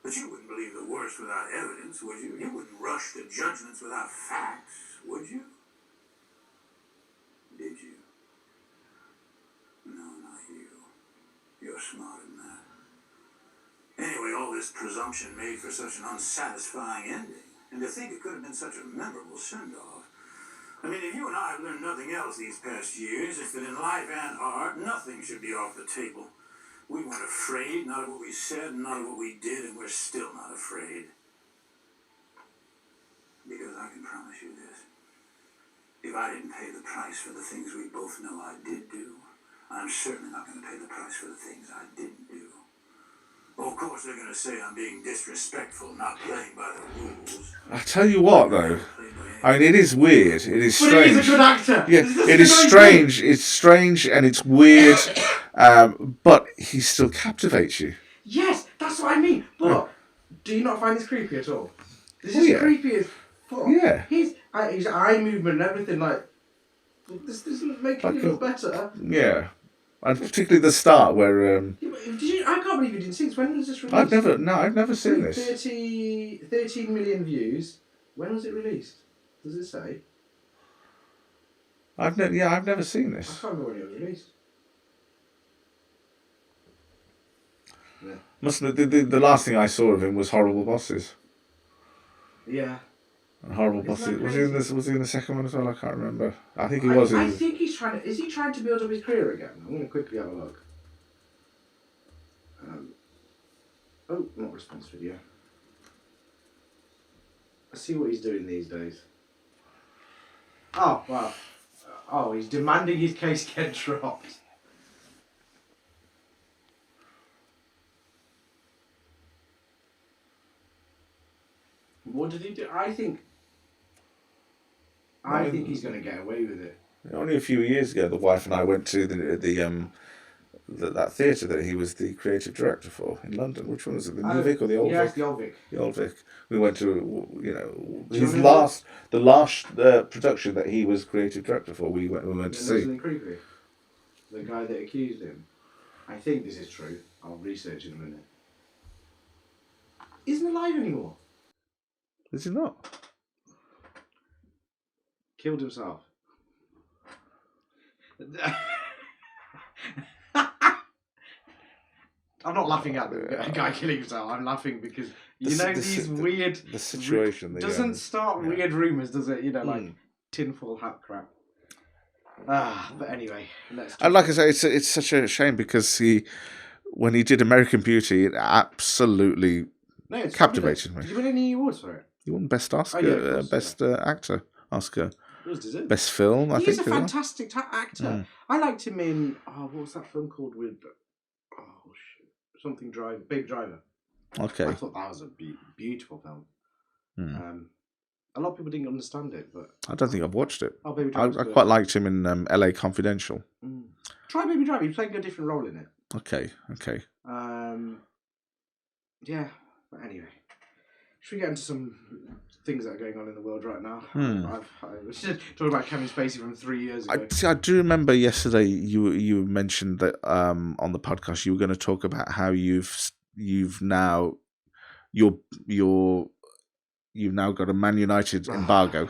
But you wouldn't believe the worst without evidence, would you? You wouldn't rush to judgments without facts, would you? Did you? No, not you. You're smarter than that. Anyway, all this presumption made for such an unsatisfying ending. And to think it could have been such a memorable send-off. I mean, if you and I have learned nothing else these past years, it's that in life and art, nothing should be off the table. We weren't afraid, not of what we said, not of what we did, and we're still not afraid. Because I can promise you this. If I didn't pay the price for the things we both know I did do, I'm certainly not going to pay the price for the things I didn't do. Well, of course, they're going to say I'm being disrespectful, not playing by the rules. I tell you what, though. I mean, it is weird. It is strange. But he's a good actor. Yeah, it is strange. It's strange and it's weird, but he still captivates you. Yes, that's what I mean. But do you not find this creepy at all? This is creepy as fuck. Yeah. His eye movement and everything, like, this doesn't make it look better. Yeah. And particularly the start where... I can't believe you didn't see this. When was this released? I've never seen this. 13 million views. When was it released? Does it say? I've never seen this. I can't remember when it was released. Yeah. The last thing I saw of him was Horrible Bosses. Yeah. And Horrible Bosses. Was he in the second one as well? I can't remember. I think he was. I think he's trying to. Is he trying to build up his career again? I'm going to quickly have a look. Not response video. Let's see what he's doing these days. Oh, wow. Oh, he's demanding his case get dropped. What did he do? I think he's going to get away with it. Only a few years ago, the wife and I went to that theatre that he was the creative director for in London. Which one was it? The New Vic or the Old Vic? Yeah, it's the Old Vic. The Old Vic. We went to the last production that he was creative director for. We went to see. Something creepy. The guy that accused him. I think this is true. I'll research in a minute. Isn't alive anymore. Is he not? Killed himself. I'm not laughing at the guy killing himself. I'm laughing because weird. The situation. Doesn't start weird rumours, does it? Like tinfoil hat crap. But anyway, and like I say, it's such a shame because when he did American Beauty, it absolutely captivated me. Did you win any awards for it? He won Best Oscar, Best Actor Oscar. Does it? Best Film, I think. He's a fantastic actor. I liked him in what was that film called with something Driver, Baby Driver. Okay. I thought that was a beautiful film. A lot of people didn't understand it, but I don't think I've watched it. Oh, Baby Driver. I quite liked him in LA Confidential. Try Baby Driver. He's playing a different role in it. Okay. Yeah, but anyway. Should we get into some things that are going on in the world right now? I was just talking about Kevin Spacey from 3 years ago. I do remember yesterday you mentioned that on the podcast you were going to talk about how you've now got a Man United embargo.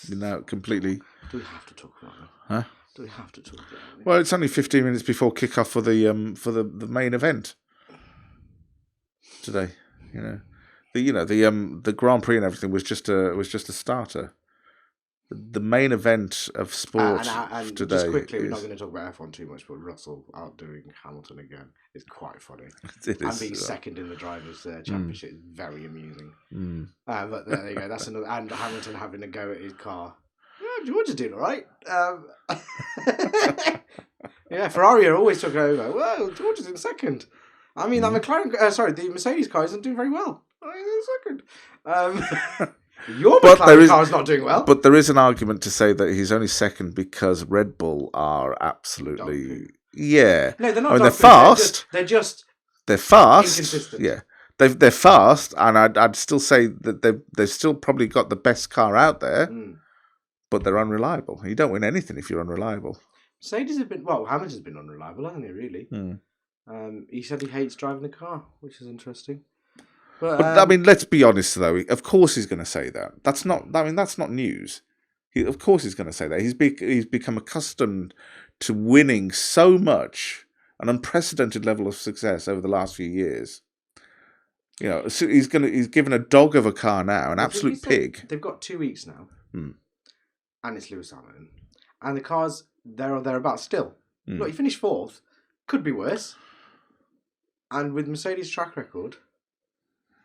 You're now completely. Do we have to talk about that? Huh? Do we have to talk about it? Well, it's only 15 minutes before kick-off for the main event today. The Grand Prix and everything was just a starter. The main event of sport and today. Just quickly, we're not going to talk about F1 too much, but Russell outdoing Hamilton again is quite funny. And being second in the drivers' championship is very amusing. But there you go. That's another. And Hamilton having a go at his car. Yeah, George is doing all right. Yeah, Ferrari are always took over. Well, George is in second. I mean, that McLaren, the Mercedes car isn't doing very well. Second. Your McLaren car is not doing well. But there is an argument to say that he's only second because Red Bull are absolutely... Yeah. No, they're not. They're fast. They're fast. Inconsistent. Yeah. They're fast, and I'd still say that they've still probably got the best car out there, but they're unreliable. You don't win anything if you're unreliable. Mercedes have been... Well, Hamilton's been unreliable, hasn't he, really? He said he hates driving the car, which is interesting. But I mean, let's be honest, though. Of course he's going to say that. That's not news. Of course he's going to say that. He's become accustomed to winning so much, an unprecedented level of success over the last few years. You know, so he's given a dog of a car now, an absolute pig. They've got 2 weeks now, and it's Lewis Hamilton, and the car's there or thereabouts still. Look, he finished 4th, could be worse. And with Mercedes' track record,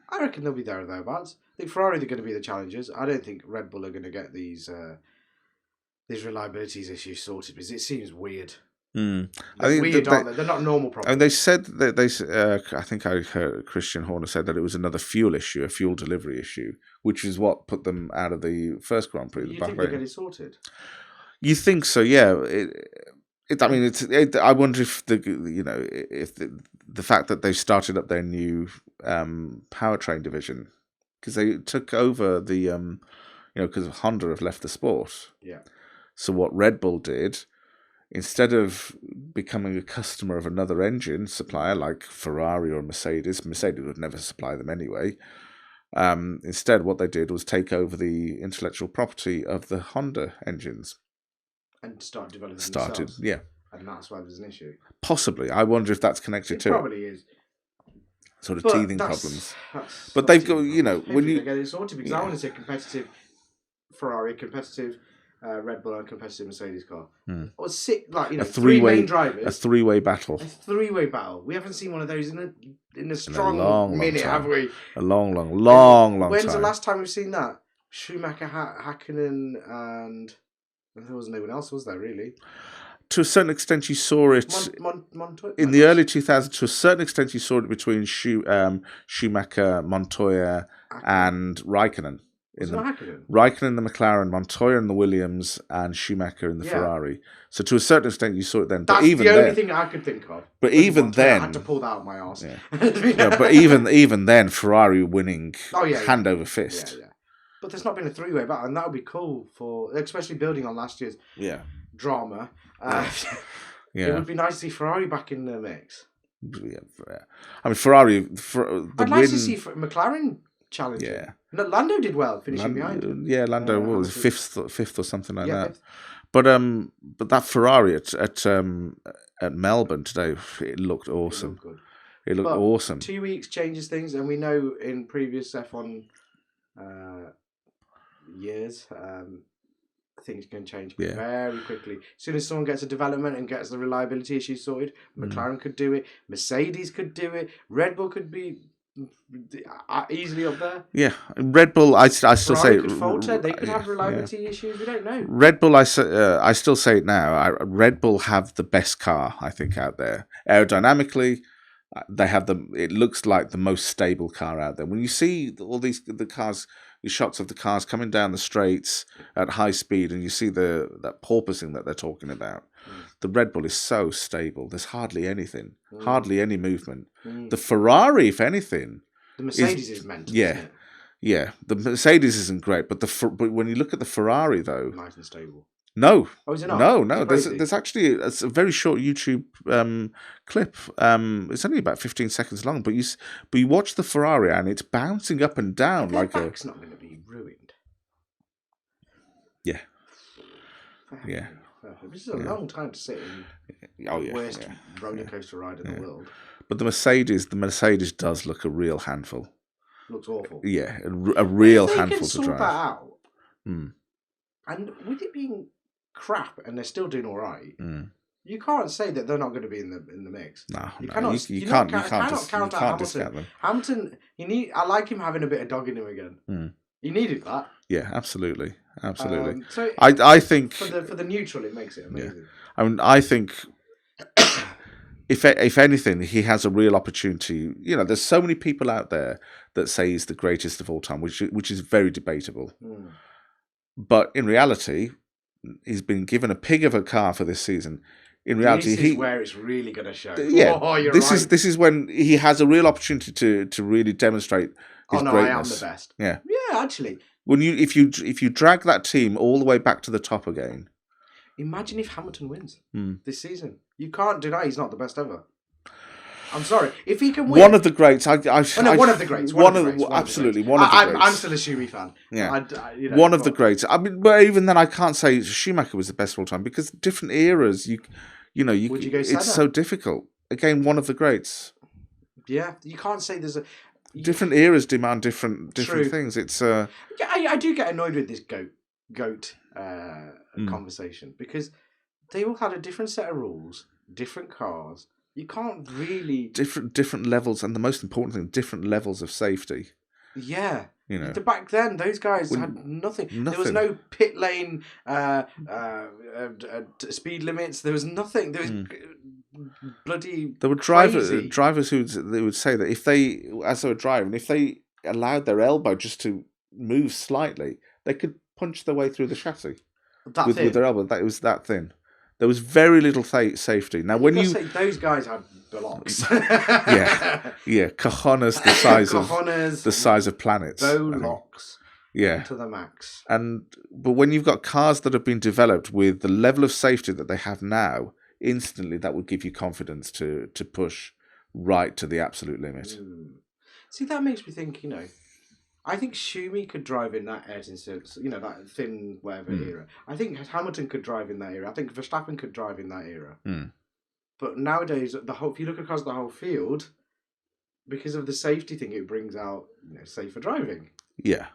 I reckon they'll be there or thereabouts. I think Ferrari are going to be the challengers. I don't think Red Bull are going to get these reliabilities issues sorted because it seems weird. I think weird, aren't they? They're not normal problems. And they said that I think I heard Christian Horner said that it was another fuel issue, a fuel delivery issue, which is what put them out of the first Grand Prix. You think they'll get it sorted? You think so? Yeah. I wonder if the fact that they started up their new powertrain division because they took over the because Honda have left the sport. Yeah. So what Red Bull did, instead of becoming a customer of another engine supplier like Ferrari or Mercedes would never supply them anyway. Instead, what they did was take over the intellectual property of the Honda engines. And start developing themselves. Yeah. And that's why there's an issue. Possibly. I wonder if that's connected to it. Probably is. Sort of teething problems. But they've got, when you... They get it sorted because I want to see a competitive Ferrari, competitive Red Bull and competitive Mercedes car. Or three main drivers. A three-way battle. A three-way battle. We haven't seen one of those in a strong minute, have we? A long time. When's the last time we've seen that? Schumacher, Hakkinen, and there wasn't anyone else, was there, really? To a certain extent, you saw it in the early 2000s. To a certain extent, you saw it between Schumacher, Montoya, and Raikkonen. Raikkonen in the McLaren, Montoya in the Williams, and Schumacher in the Ferrari. So to a certain extent, you saw it then. That's the only thing I could think of. But even then, I had to pull that out of my arse. Yeah. But even then, Ferrari winning hand over fist. Yeah. But there's not been a three-way battle, and that would be cool especially building on last year's drama. It would be nice to see Ferrari back in the mix. Yeah. I mean, Ferrari. I'd like to see McLaren challenging. Yeah. Lando did well, finishing behind. Yeah, Lando was fifth or something like that. Fifth. But that Ferrari at Melbourne today, it looked awesome. It looked awesome. 2 weeks changes things, and we know in previous F1 years, things can change very quickly. As soon as someone gets a development and gets the reliability issues sorted, McLaren could do it, Mercedes could do it, Red Bull could be easily up there. Yeah, Red Bull, I still say could falter. They could have reliability issues. We don't know. Red Bull, I still say it now. Red Bull have the best car, I think, out there. Aerodynamically, they have it looks like the most stable car out there. When you see all the shots of the cars coming down the straights at high speed, and you see that porpoising that they're talking about. The Red Bull is so stable. There's hardly anything, hardly any movement. The Ferrari, if anything, the Mercedes is mental. Yeah. The Mercedes isn't great, but when you look at the Ferrari, though, nice and stable. No. Oh, is it not? No. There's actually a very short YouTube clip. It's only about 15 seconds long, but you watch the Ferrari and it's bouncing up and down like a. It's not going to be ruined. Yeah. Yeah. This is a long time to sit in the worst roller coaster ride in the world. But the Mercedes does look a real handful. Looks awful. Yeah, a real handful to drive. Sort that out. And with it being crap and they're still doing all right, you can't say that they're not going to be in the mix. No, you can't count out Hamilton. Hamilton, I like him having a bit of dog in him again. He needed that. Yeah, absolutely. So I think for the neutral, it makes it amazing. Yeah. I mean, I think if anything, he has a real opportunity. You know, there's so many people out there that say he's the greatest of all time, which is very debatable. Mm. But in reality, he's been given a pig of a car for this season. In reality, this is where it's really going to show. Yeah, this is when he has a real opportunity to really demonstrate his greatness. I am the best. Yeah, actually. When if you drag that team all the way back to the top again. Imagine if Hamilton wins this season. You can't deny he's not the best ever. I'm sorry. If he can win... One of the greats. one of the greats. Absolutely, one of the greats. I'm still a Schumi fan. Yeah. One of the greats. I mean, but even then, I can't say Schumacher was the best of all time because different eras, Would you go Senna? It's so difficult. Again, one of the greats. Yeah, you can't say there's a... Different eras demand different things. It's... I do get annoyed with this goat conversation because they all had a different set of rules, different cars. You can't really different levels, and the most important thing, different levels of safety. Yeah, back then those guys had nothing. There was no pit lane speed limits. There was nothing. There was bloody. There were drivers who would say that if they, as they were driving, if they allowed their elbow just to move slightly, they could punch their way through the chassis with their elbow. That was that thin. There was very little safety. Now, when you say those guys had blocks, cojones the size of planets, locks, to the max. But when you've got cars that have been developed with the level of safety that they have now, instantly that would give you confidence to push right to the absolute limit. See, that makes me think. I think Schumi could drive in that Ayrton, that thin whatever era. I think Hamilton could drive in that era. I think Verstappen could drive in that era. But nowadays, if you look across the whole field, because of the safety thing, it brings out safer driving. Yeah.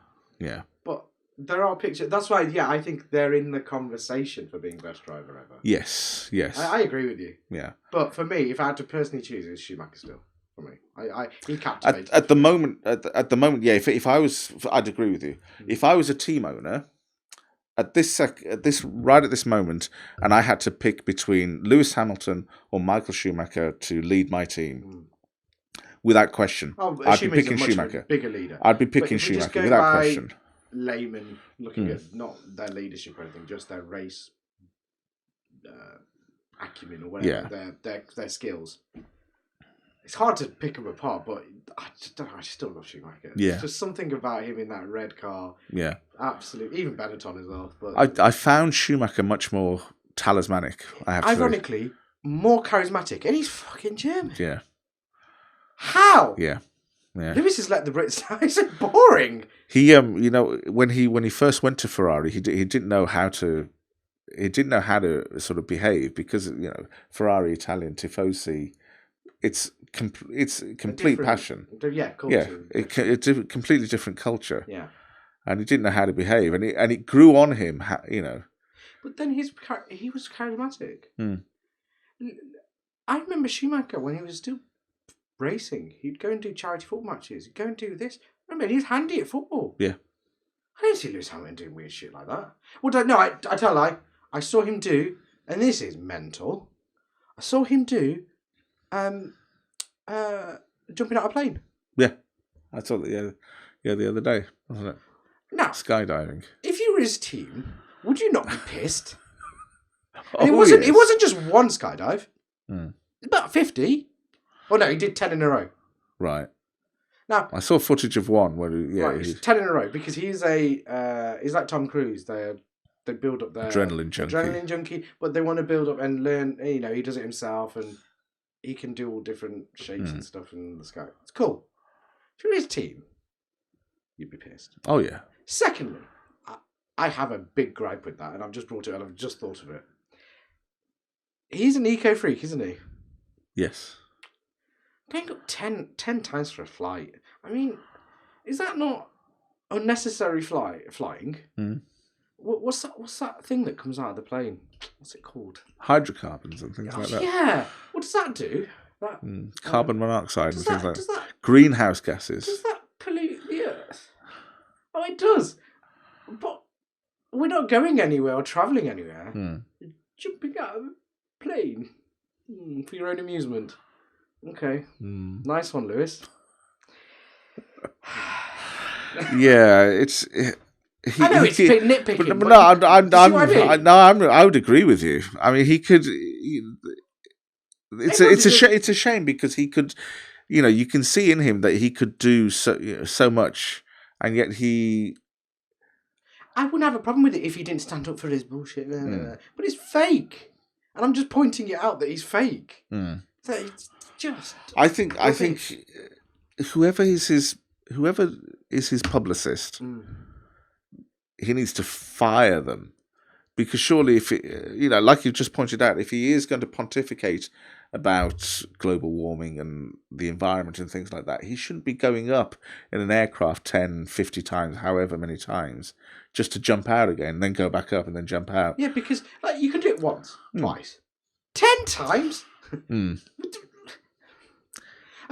But there are pictures. That's why, I think they're in the conversation for being best driver ever. Yes. I agree with you. Yeah. But for me, if I had to personally choose, it's Schumacher still. For me, he captivated. At the moment, If I was, I'd agree with you. If I was a team owner, at this moment, and I had to pick between Lewis Hamilton or Michael Schumacher to lead my team, without question, I'd be picking Schumacher. Bigger leader. I'd be picking Schumacher without question. Layman, looking at not their leadership or anything, just their race acumen or whatever, their skills. It's hard to pick him apart, but I still love Schumacher. Yeah. There's just something about him in that red car. Yeah. Absolutely. Even Benetton as well. But I found Schumacher much more talismanic, I have to say. Ironically, more charismatic. And he's fucking German. Yeah. How? Yeah. Lewis has let the Brits down. It's so boring. He when he first went to Ferrari, he didn't know how to sort of behave because Ferrari, Italian, tifosi. It's complete passion. Culture. Yeah, it's a completely different culture. Yeah, and he didn't know how to behave, and it grew on him. But then he was charismatic. I remember Schumacher when he was still racing. He'd go and do charity football matches. He'd go and do this. Remember, he was handy at football. Yeah, I didn't see Lewis Hamilton doing weird shit like that. Well, no, I tell a lie. I saw him do, and this is mental. I saw him do. Jumping out of a plane. Yeah, I saw that. Yeah, the other day, wasn't it? Now, skydiving. If you were his team, would you not be pissed? And it wasn't just one skydive. About 50. Oh no, he did 10 in a row. Right. Now I saw footage of one where he's 10 in a row because he's like Tom Cruise. They build up their adrenaline junkie, but they want to build up and learn. He does it himself and he can do all different shapes and stuff in the sky. It's cool. If you're his team, you'd be pissed. Oh yeah. Secondly, I have a big gripe with that, and I've just brought it. And I've just thought of it. He's an eco freak, isn't he? Yes. Going up 10 times for a flight. I mean, is that not unnecessary flying? What's that thing that comes out of the plane? What's it called? Hydrocarbons and things like that. Yeah. What does that do? Carbon monoxide and things like that. Greenhouse gases. Does that pollute the earth? Oh, it does. But we're not going anywhere or travelling anywhere. Jumping out of a plane. For your own amusement. Okay. Nice one, Lewis. Yeah, I know it's nitpicking. But I would agree with you. I mean, he could. It's a shame because he could. You can see in him that he could do so much, and yet he. I wouldn't have a problem with it if he didn't stand up for his bullshit. But it's fake, and I'm just pointing it out that he's fake. So it's just. I think whoever is his publicist, he needs to fire them, because surely if like you just pointed out, if he is going to pontificate about global warming and the environment and things like that, he shouldn't be going up in an aircraft 10, 50 times, however many times, just to jump out again, then go back up and then jump out. Yeah, because you can do it once, twice, 10 times. And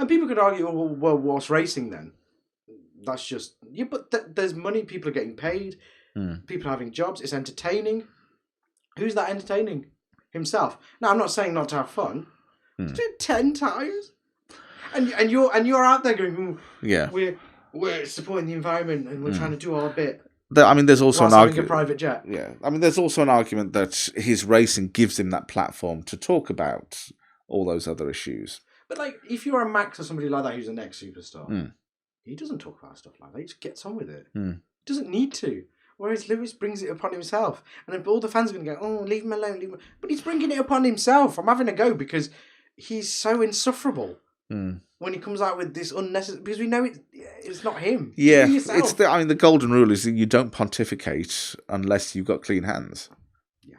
people could argue, well, what's racing then? That's just... Yeah, but there's money, people are getting paid, people are having jobs, it's entertaining. Who's that entertaining? Himself. Now, I'm not saying not to have fun. Do it 10 times. And you're out there going, we're supporting the environment and we're trying to do our bit. There's also an argument. A private jet. Yeah, there's also an argument that his racing gives him that platform to talk about all those other issues. But if you're a Max or somebody like that who's a next superstar, he doesn't talk about stuff like that. He just gets on with it. He doesn't need to. Whereas Lewis brings it upon himself, and then all the fans are going to go, "Oh, leave him alone." But he's bringing it upon himself. I'm having a go because he's so insufferable. When he comes out with this unnecessary, because we know it's not him. Yeah, it's the golden rule is that you don't pontificate unless you've got clean hands. Yeah.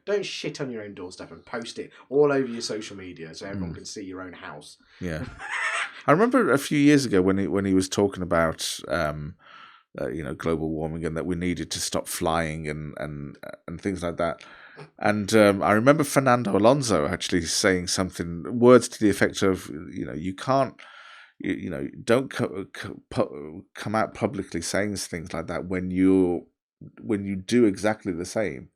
Don't shit on your own doorstep and post it all over your social media so everyone can see your own house. Yeah, I remember a few years ago when he was talking about global warming and that we needed to stop flying and things like that. And I remember Fernando Alonso actually saying words to the effect of, you can't, don't come out publicly saying things like that when you do exactly the same.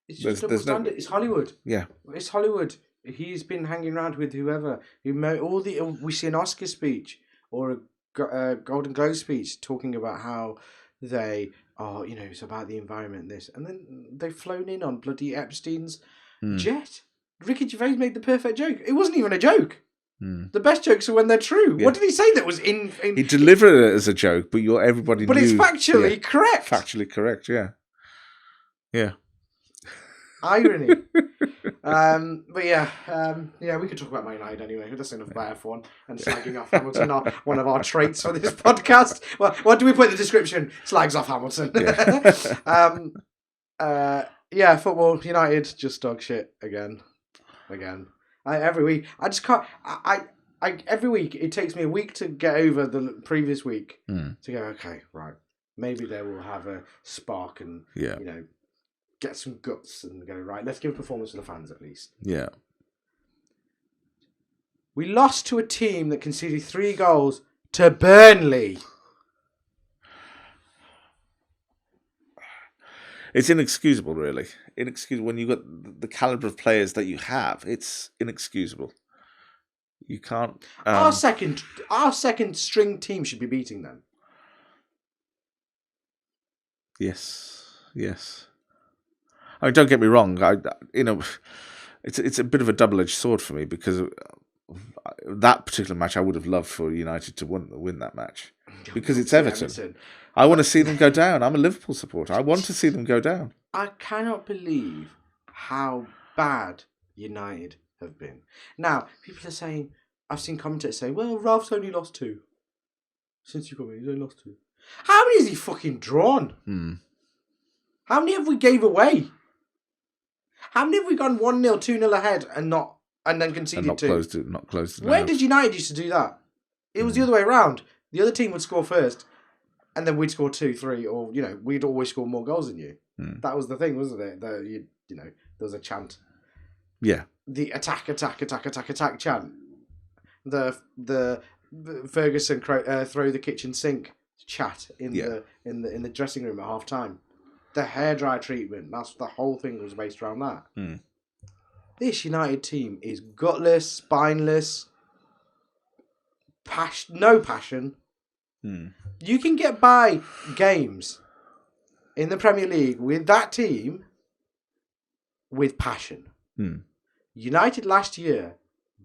It's just double standard. It's Hollywood. Yeah, it's Hollywood. He's been hanging around with whoever. We see an Oscar speech or a Golden Globe speech talking about how they are, it's about the environment, this. And then they've flown in on bloody Epstein's jet. Ricky Gervais made the perfect joke. It wasn't even a joke. The best jokes are when they're true. Yeah. What did he say that was in... He delivered it as a joke, but everybody knew... But it's factually correct. Factually correct, yeah. Yeah. Irony. But we could talk about Man United anyway. That's enough about F1 and slagging off Hamilton, one of our traits for this podcast. Well, what do we put in the description? Slags off Hamilton. Football, United, just dog shit again. Every week, I just can't. Every week it takes me a week to get over the previous week to go. Okay, right. Maybe they will have a spark and get some guts and go, right, let's give a performance to the fans at least. Yeah. We lost to a team that conceded 3 goals to Burnley. It's inexcusable, really. Inexcusable when you've got the calibre of players that you have. It's inexcusable. You can't... Our second string team should be beating them. Yes. I mean, don't get me wrong. It's a bit of a double-edged sword for me because that particular match I would have loved for United to win that match because it's Everton. I want to see them go down. I'm a Liverpool supporter. I want to see them go down. I cannot believe how bad United have been. Now, people are saying, I've seen commentators say, well, Ralph's only lost 2. Since you come in, he's only lost 2. How many has he fucking drawn? How many have we gave away? How many have we gone 1-0, 2-0 ahead and then conceded and 2? Not closed it. Where did United used to do that? It was the other way around. The other team would score first, and then we'd score 2, 3, or we'd always score more goals than you. That was the thing, wasn't it? There was a chant. Yeah. The attack chant. The Ferguson throw the kitchen sink chat in the dressing room at half time. The hairdryer treatment. The whole thing was based around that. This United team is gutless, spineless, no passion. You can get by games in the Premier League with that team with passion. United last year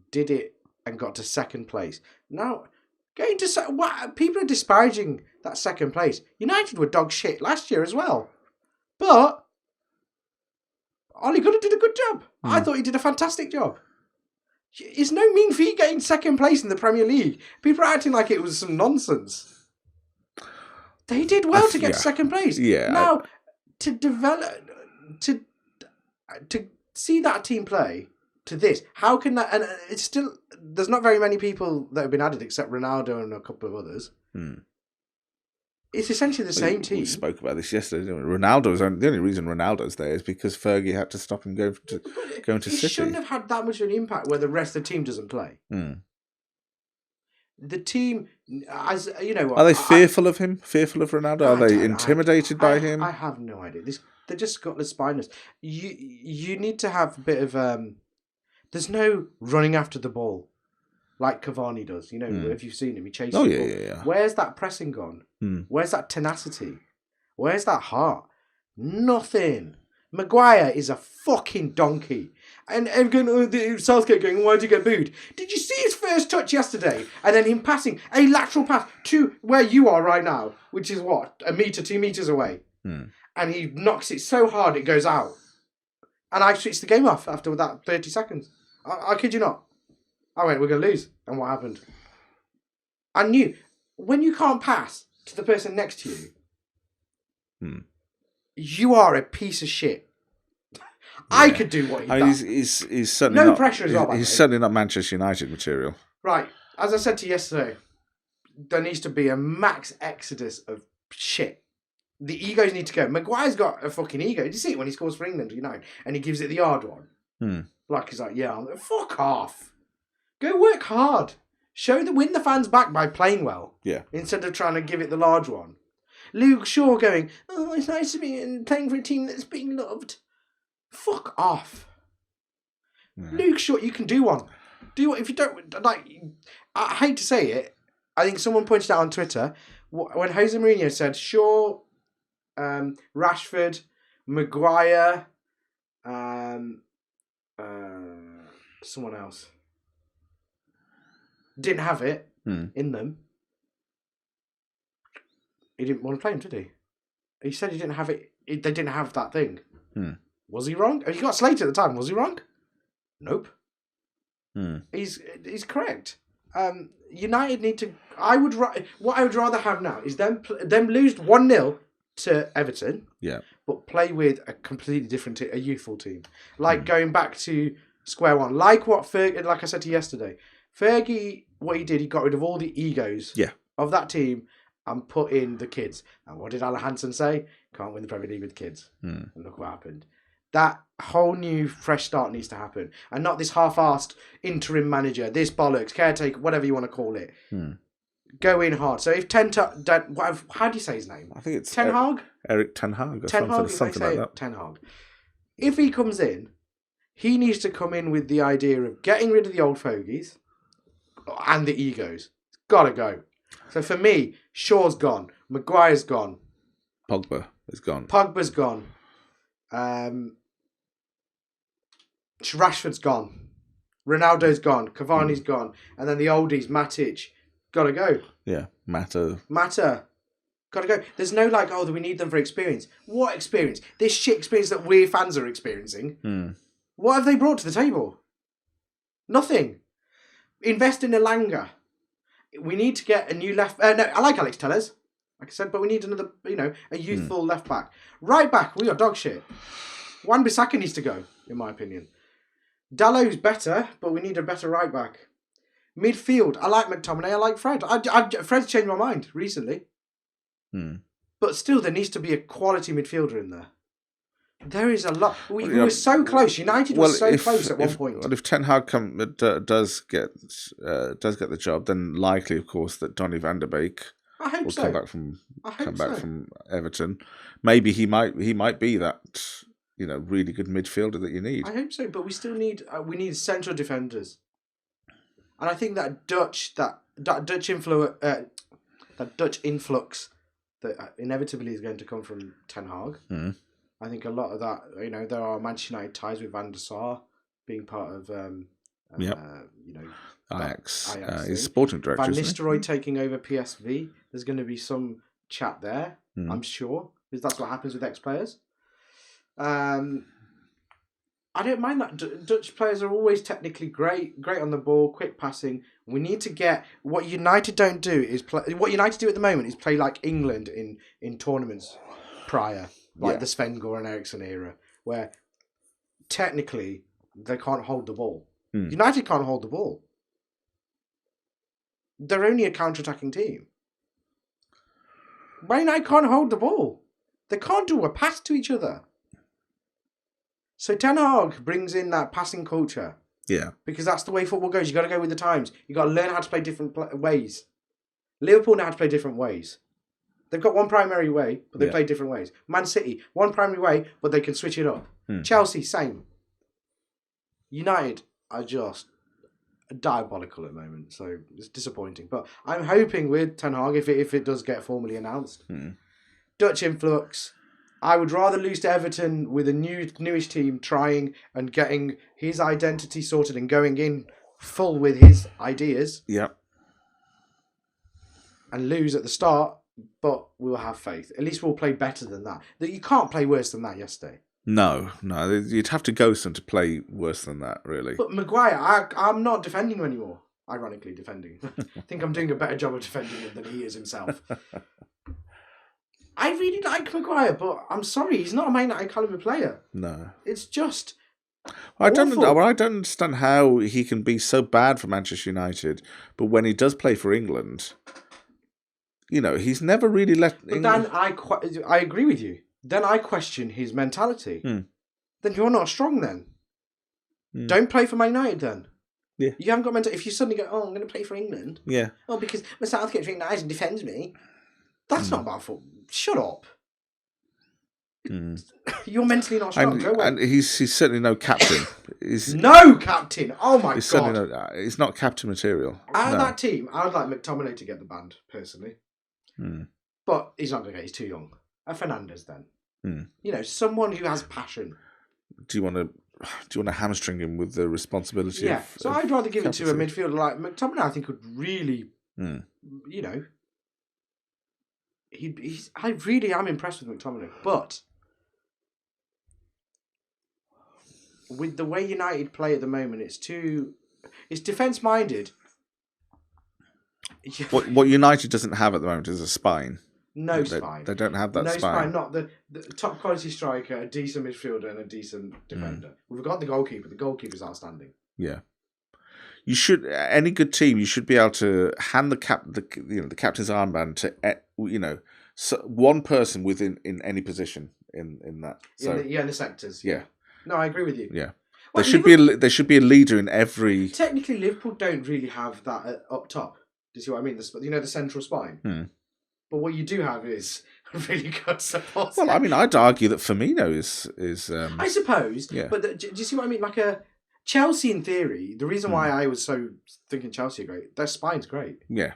did it and got to second place. Now, people are disparaging that second place. United were dog shit last year as well. But Ole Gunnar did a good job. I thought he did a fantastic job. It's no mean feat getting second place in the Premier League. People are acting like it was some nonsense. They did well to get to second place. Yeah. Now, to develop, to see that team play to this, how can that? And it's still, there's not very many people that have been added except Ronaldo and a couple of others. It's essentially the same team. We spoke about this yesterday, didn't we? Ronaldo's the only reason Ronaldo's there is because Fergie had to stop him going to City. He shouldn't have had that much of an impact where the rest of the team doesn't play. The team, as you know, are they fearful of him? Fearful of Ronaldo? Are they intimidated by him? I have no idea. They're just got the spineless. You need to have a bit of there's no running after the ball like Cavani does. You know, if you've seen him, he chases. Oh the ball. yeah. Where's that pressing gone? Where's that tenacity? Where's that heart? Nothing. Maguire is a fucking donkey. And Southgate going, why did you get booed? Did you see his first touch yesterday? And then him passing a lateral pass to where you are right now, which is what? 1 metre, 2 metres away. And he knocks it so hard it goes out. And I switched the game off after that 30 seconds. I kid you not. I went, we're going to lose. And what happened? I knew. When you can't pass to the person next to you, you are a piece of shit. I could do what he does. He's certainly no not, pressure as well. He's certainly not Manchester United material. Right. As I said to you yesterday, there needs to be a max exodus of shit. The egos need to go. Maguire's got a fucking ego. Did you see it when he scores for England United and he gives it the hard one? Like he's like, yeah, fuck off. Go work hard. Win the fans back by playing well. Yeah. Instead of trying to give it the large one. Luke Shaw going, oh, it's nice to be playing for a team that's being loved. Fuck off. Yeah. Luke Shaw, you can do one. Do what if you don't like. I hate to say it. I think someone pointed out on Twitter when Jose Mourinho said Shaw, Rashford, Maguire, someone else didn't have it in them. He didn't want to play him, did he? He said he didn't have it. They didn't have that thing. Was he wrong? He got slated at the time. Was he wrong? Nope. He's correct. United need to. What I would rather have now is them lose 1-0 to Everton. Yeah. But play with a completely different, a youthful team, like going back to square one, like what Fergie. Like I said to you yesterday, Fergie. What he did, he got rid of all the egos. Of that team. And put in the kids. And what did Alan Hansen say? Can't win the Premier League with kids. And look what happened. That whole new fresh start needs to happen. And not this half-assed interim manager, this bollocks, caretaker, whatever you want to call it. Go in hard. So if how do you say his name? I think it's Ten Hag? Eric Ten Hag or something like that. Ten Hag. If he comes in, he needs to come in with the idea of getting rid of the old fogies and the egos. It's got to go. So for me, Shaw's gone. Maguire's gone. Pogba is gone. Pogba's gone. Rashford's gone. Ronaldo's gone. Cavani's gone. And then the oldies, Matic, gotta go. Yeah, Mata. Gotta go. There's no we need them for experience. What experience? This shit experience that we fans are experiencing. What have they brought to the table? Nothing. Invest in Elanga. We need to get a new left... no, I like Alex Telles, like I said, but we need another, a youthful left back. Right back, we are dog shit. Wan-Bissaka needs to go, in my opinion. Dallow's better, but we need a better right back. Midfield, I like McTominay, I like Fred. Fred's changed my mind recently. But still, there needs to be a quality midfielder in there. There is a lot. We were so close. United was so close at one point. Well, if Ten Hag does get the job, then likely, of course, that Donny van der Beek will come back from Everton. Maybe he might be that really good midfielder that you need. I hope so, but we still need central defenders, and I think that Dutch influx that inevitably is going to come from Ten Hag. Mm. I think a lot of that, there are Manchester United ties with Van der Sar being part of, Ajax. He's sporting director. Van Nistelrooy taking over PSV. There's going to be some chat there, I'm sure, because that's what happens with ex-players. I don't mind that. Dutch players are always technically great on the ball, quick passing. We need to get what United don't do is play. What United do at the moment is play like England in tournaments prior, like the Sven-Goran Eriksson era, where technically they can't hold the ball. United can't hold the ball. They're only a counter-attacking team. Man United can't hold the ball. They can't do a pass to each other. So Ten Hag brings in that passing culture. Yeah. Because that's the way football goes. You got to go with the times. You got to learn how to play different ways. Liverpool know how to play different ways. They've got one primary way, but they play different ways. Man City, one primary way, but they can switch it up. Chelsea, same. United are just diabolical at the moment, so it's disappointing. But I'm hoping with Ten Hag, if it does get formally announced, Dutch influx. I would rather lose to Everton with a newish team trying and getting his identity sorted and going in full with his ideas. Yeah. And lose at the start, but we'll have faith. At least we'll play better than that. You can't play worse than that yesterday. No. You'd have to ghost them to play worse than that, really. But Maguire, I'm not defending him anymore. Ironically, defending. I think I'm doing a better job of defending him than he is himself. I really like Maguire, but I'm sorry, he's not a Man United caliber player. No. It's just I don't understand how he can be so bad for Manchester United, but when he does play for England, he's never really let England... Then I agree with you. Then I question his mentality. Then you're not strong then. Don't play for Man United then. Yeah. You haven't got mental. If you suddenly go, I'm going to play for England. Yeah. Oh, because my Southgate's really nice and defends me. That's not about football. Shut up. You're mentally not strong. Go away. And he's certainly no captain. No captain. Oh my god. He's not captain material. Out of that team, I would like McTominay to get the band personally. But he's not going to get. He's too young. Fernandes then. Someone who has passion. Do you want to hamstring him with the responsibility? Yeah. So I'd rather give it to a midfielder like McTominay. I think would really, I really am impressed with McTominay, but with the way United play at the moment, it's defence minded. What United doesn't have at the moment is a spine. No spine. They don't have that spine. Not the top quality striker, a decent midfielder, and a decent defender. We've got the goalkeeper. The goalkeeper's outstanding. Yeah. You should, any good team, you should be able to hand the captain's armband to one person in any position in that. So, in the sectors. Yeah. No, I agree with you. Yeah. Well, there should be a leader in every. Technically, Liverpool don't really have that up top. Do you see what I mean? The central spine. But what you do have is a really good support. Well, I mean, I'd argue that Firmino is. I suppose. Yeah. But do you see what I mean? Like a Chelsea, in theory, the reason why I was so thinking Chelsea are great, their spine's great. Yeah.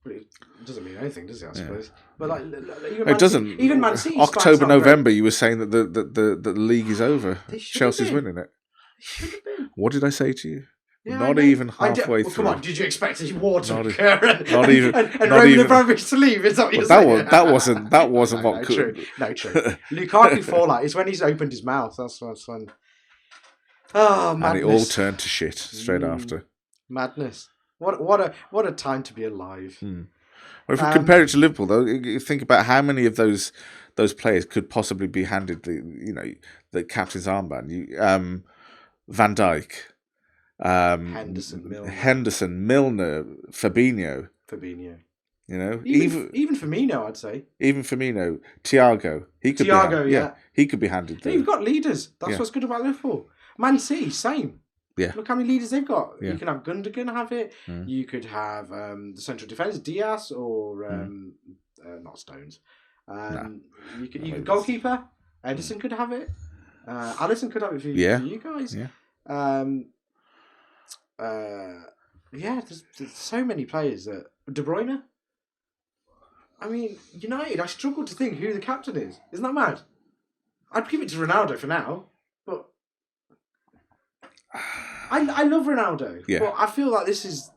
But it doesn't mean anything, does it? I suppose. But it doesn't. Even Man City. October, November, you were saying that the league is over. Chelsea's winning it. Should have been. What did I say to you? Yeah, not even halfway through. Come on, did you expect a war to occur and Roman Abramovich to leave? Is that what you're saying? That wasn't what could. No, true. Lukaku fallout is when he's opened his mouth. That's when. Oh, madness. And it all turned to shit straight after. Madness. What a time to be alive. Well, if we compare it to Liverpool, though, you think about how many of those players could possibly be handed the captain's armband. Van Dijk. Henderson, Milner, Fabinho. Even Firmino, I'd say. Even Firmino, Thiago. He could be handed. You've got leaders. That's what's good about Liverpool. Man City, same. Yeah. Look how many leaders they've got. Yeah. You can have Gundogan have it. You could have the central defence, Diaz, or not Stones. You could goalkeeper. Edison could have it. Alisson could have it for you guys. Yeah. There's so many players that De Bruyne. I mean, United. I struggle to think who the captain is. Isn't that mad? I'd give it to Ronaldo for now, but I love Ronaldo. Yeah. But I feel like this is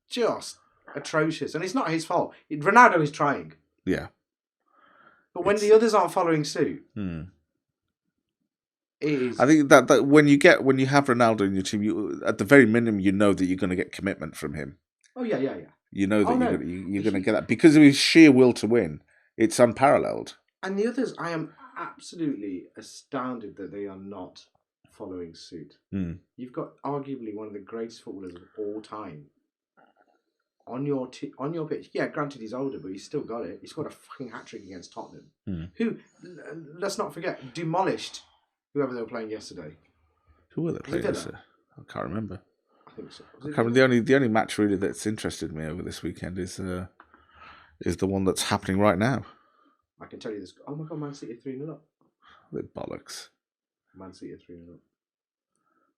just atrocious, and it's not his fault. Ronaldo is trying. Yeah. But when the others aren't following suit, it is. I think that when you have Ronaldo in your team, at the very minimum, you know that you're going to get commitment from him. Oh yeah. You know that you're going to get that because of his sheer will to win. It's unparalleled. And the others, I am absolutely astounded that they are not following suit. You've got arguably one of the greatest footballers of all time on your pitch. Yeah, granted he's older, but he's still got it. He scored a fucking hat-trick against Tottenham, who, let's not forget, demolished whoever they were playing yesterday. Who were they playing yesterday? I can't remember. I think so. The only match really that's interested me over this weekend is the one that's happening right now. I can tell you this. Oh my God, Man City 3-0 up. The bollocks. Man City 3-0 up.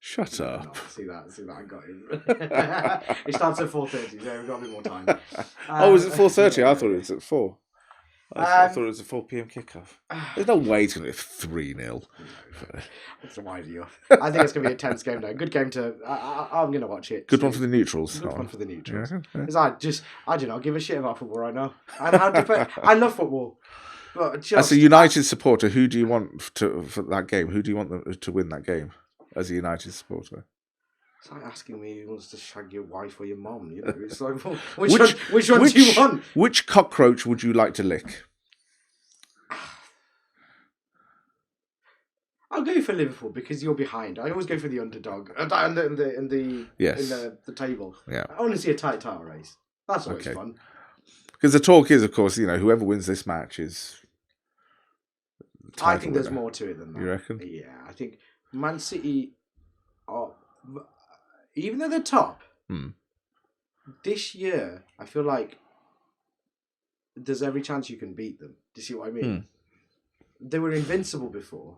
Shut up. No, see that, I got him. It starts at 4:30, so we've got a bit more time. Was it 4:30? I thought it was at 4. I thought it was a 4 p.m. kickoff. There's no way it's going to be 3-0. That's a wide off. I think it's going to be a tense game now. Good game to... I'm going to watch it. Good one for the neutrals. Good one for the neutrals. Yeah. Because I do not give a shit about football right now. I love football. But as a United supporter, who do you want for that game? Who do you want them to win that game as a United supporter? It's like asking me who wants to shag your wife or your mum. It's like, well, which one do you want? Which cockroach would you like to lick? I'll go for Liverpool because you're behind. I always go for the underdog in the table. Yeah. I want to see a tight title race. That's always fun. Because the talk is, of course, whoever wins this match is. I think there's more to it than that. You reckon? Yeah, I think Man City are. Even though they're top, this year, I feel like there's every chance you can beat them. Do you see what I mean? They were invincible before,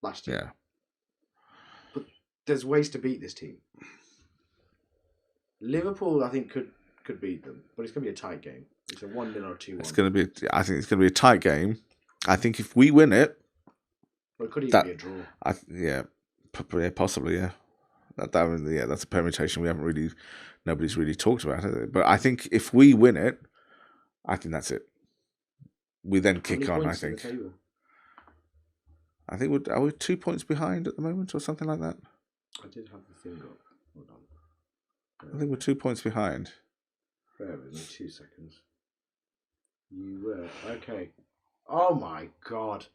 last year. Yeah. But there's ways to beat this team. Liverpool, I think, could beat them, but it's going to be a tight game. It's a 1-0 or 2-1. I think it's going to be a tight game. I think if we win it... Well, it could even be a draw. Possibly, yeah. That's a permutation nobody's really talked about, has it? But I think if we win it, I think that's it. We then kick on, I think. I think are we 2 points behind at the moment or something like that? I did have the thing up. Hold on. I think we're 2 points behind. Bear with me 2 seconds. You were. Okay. Oh my God.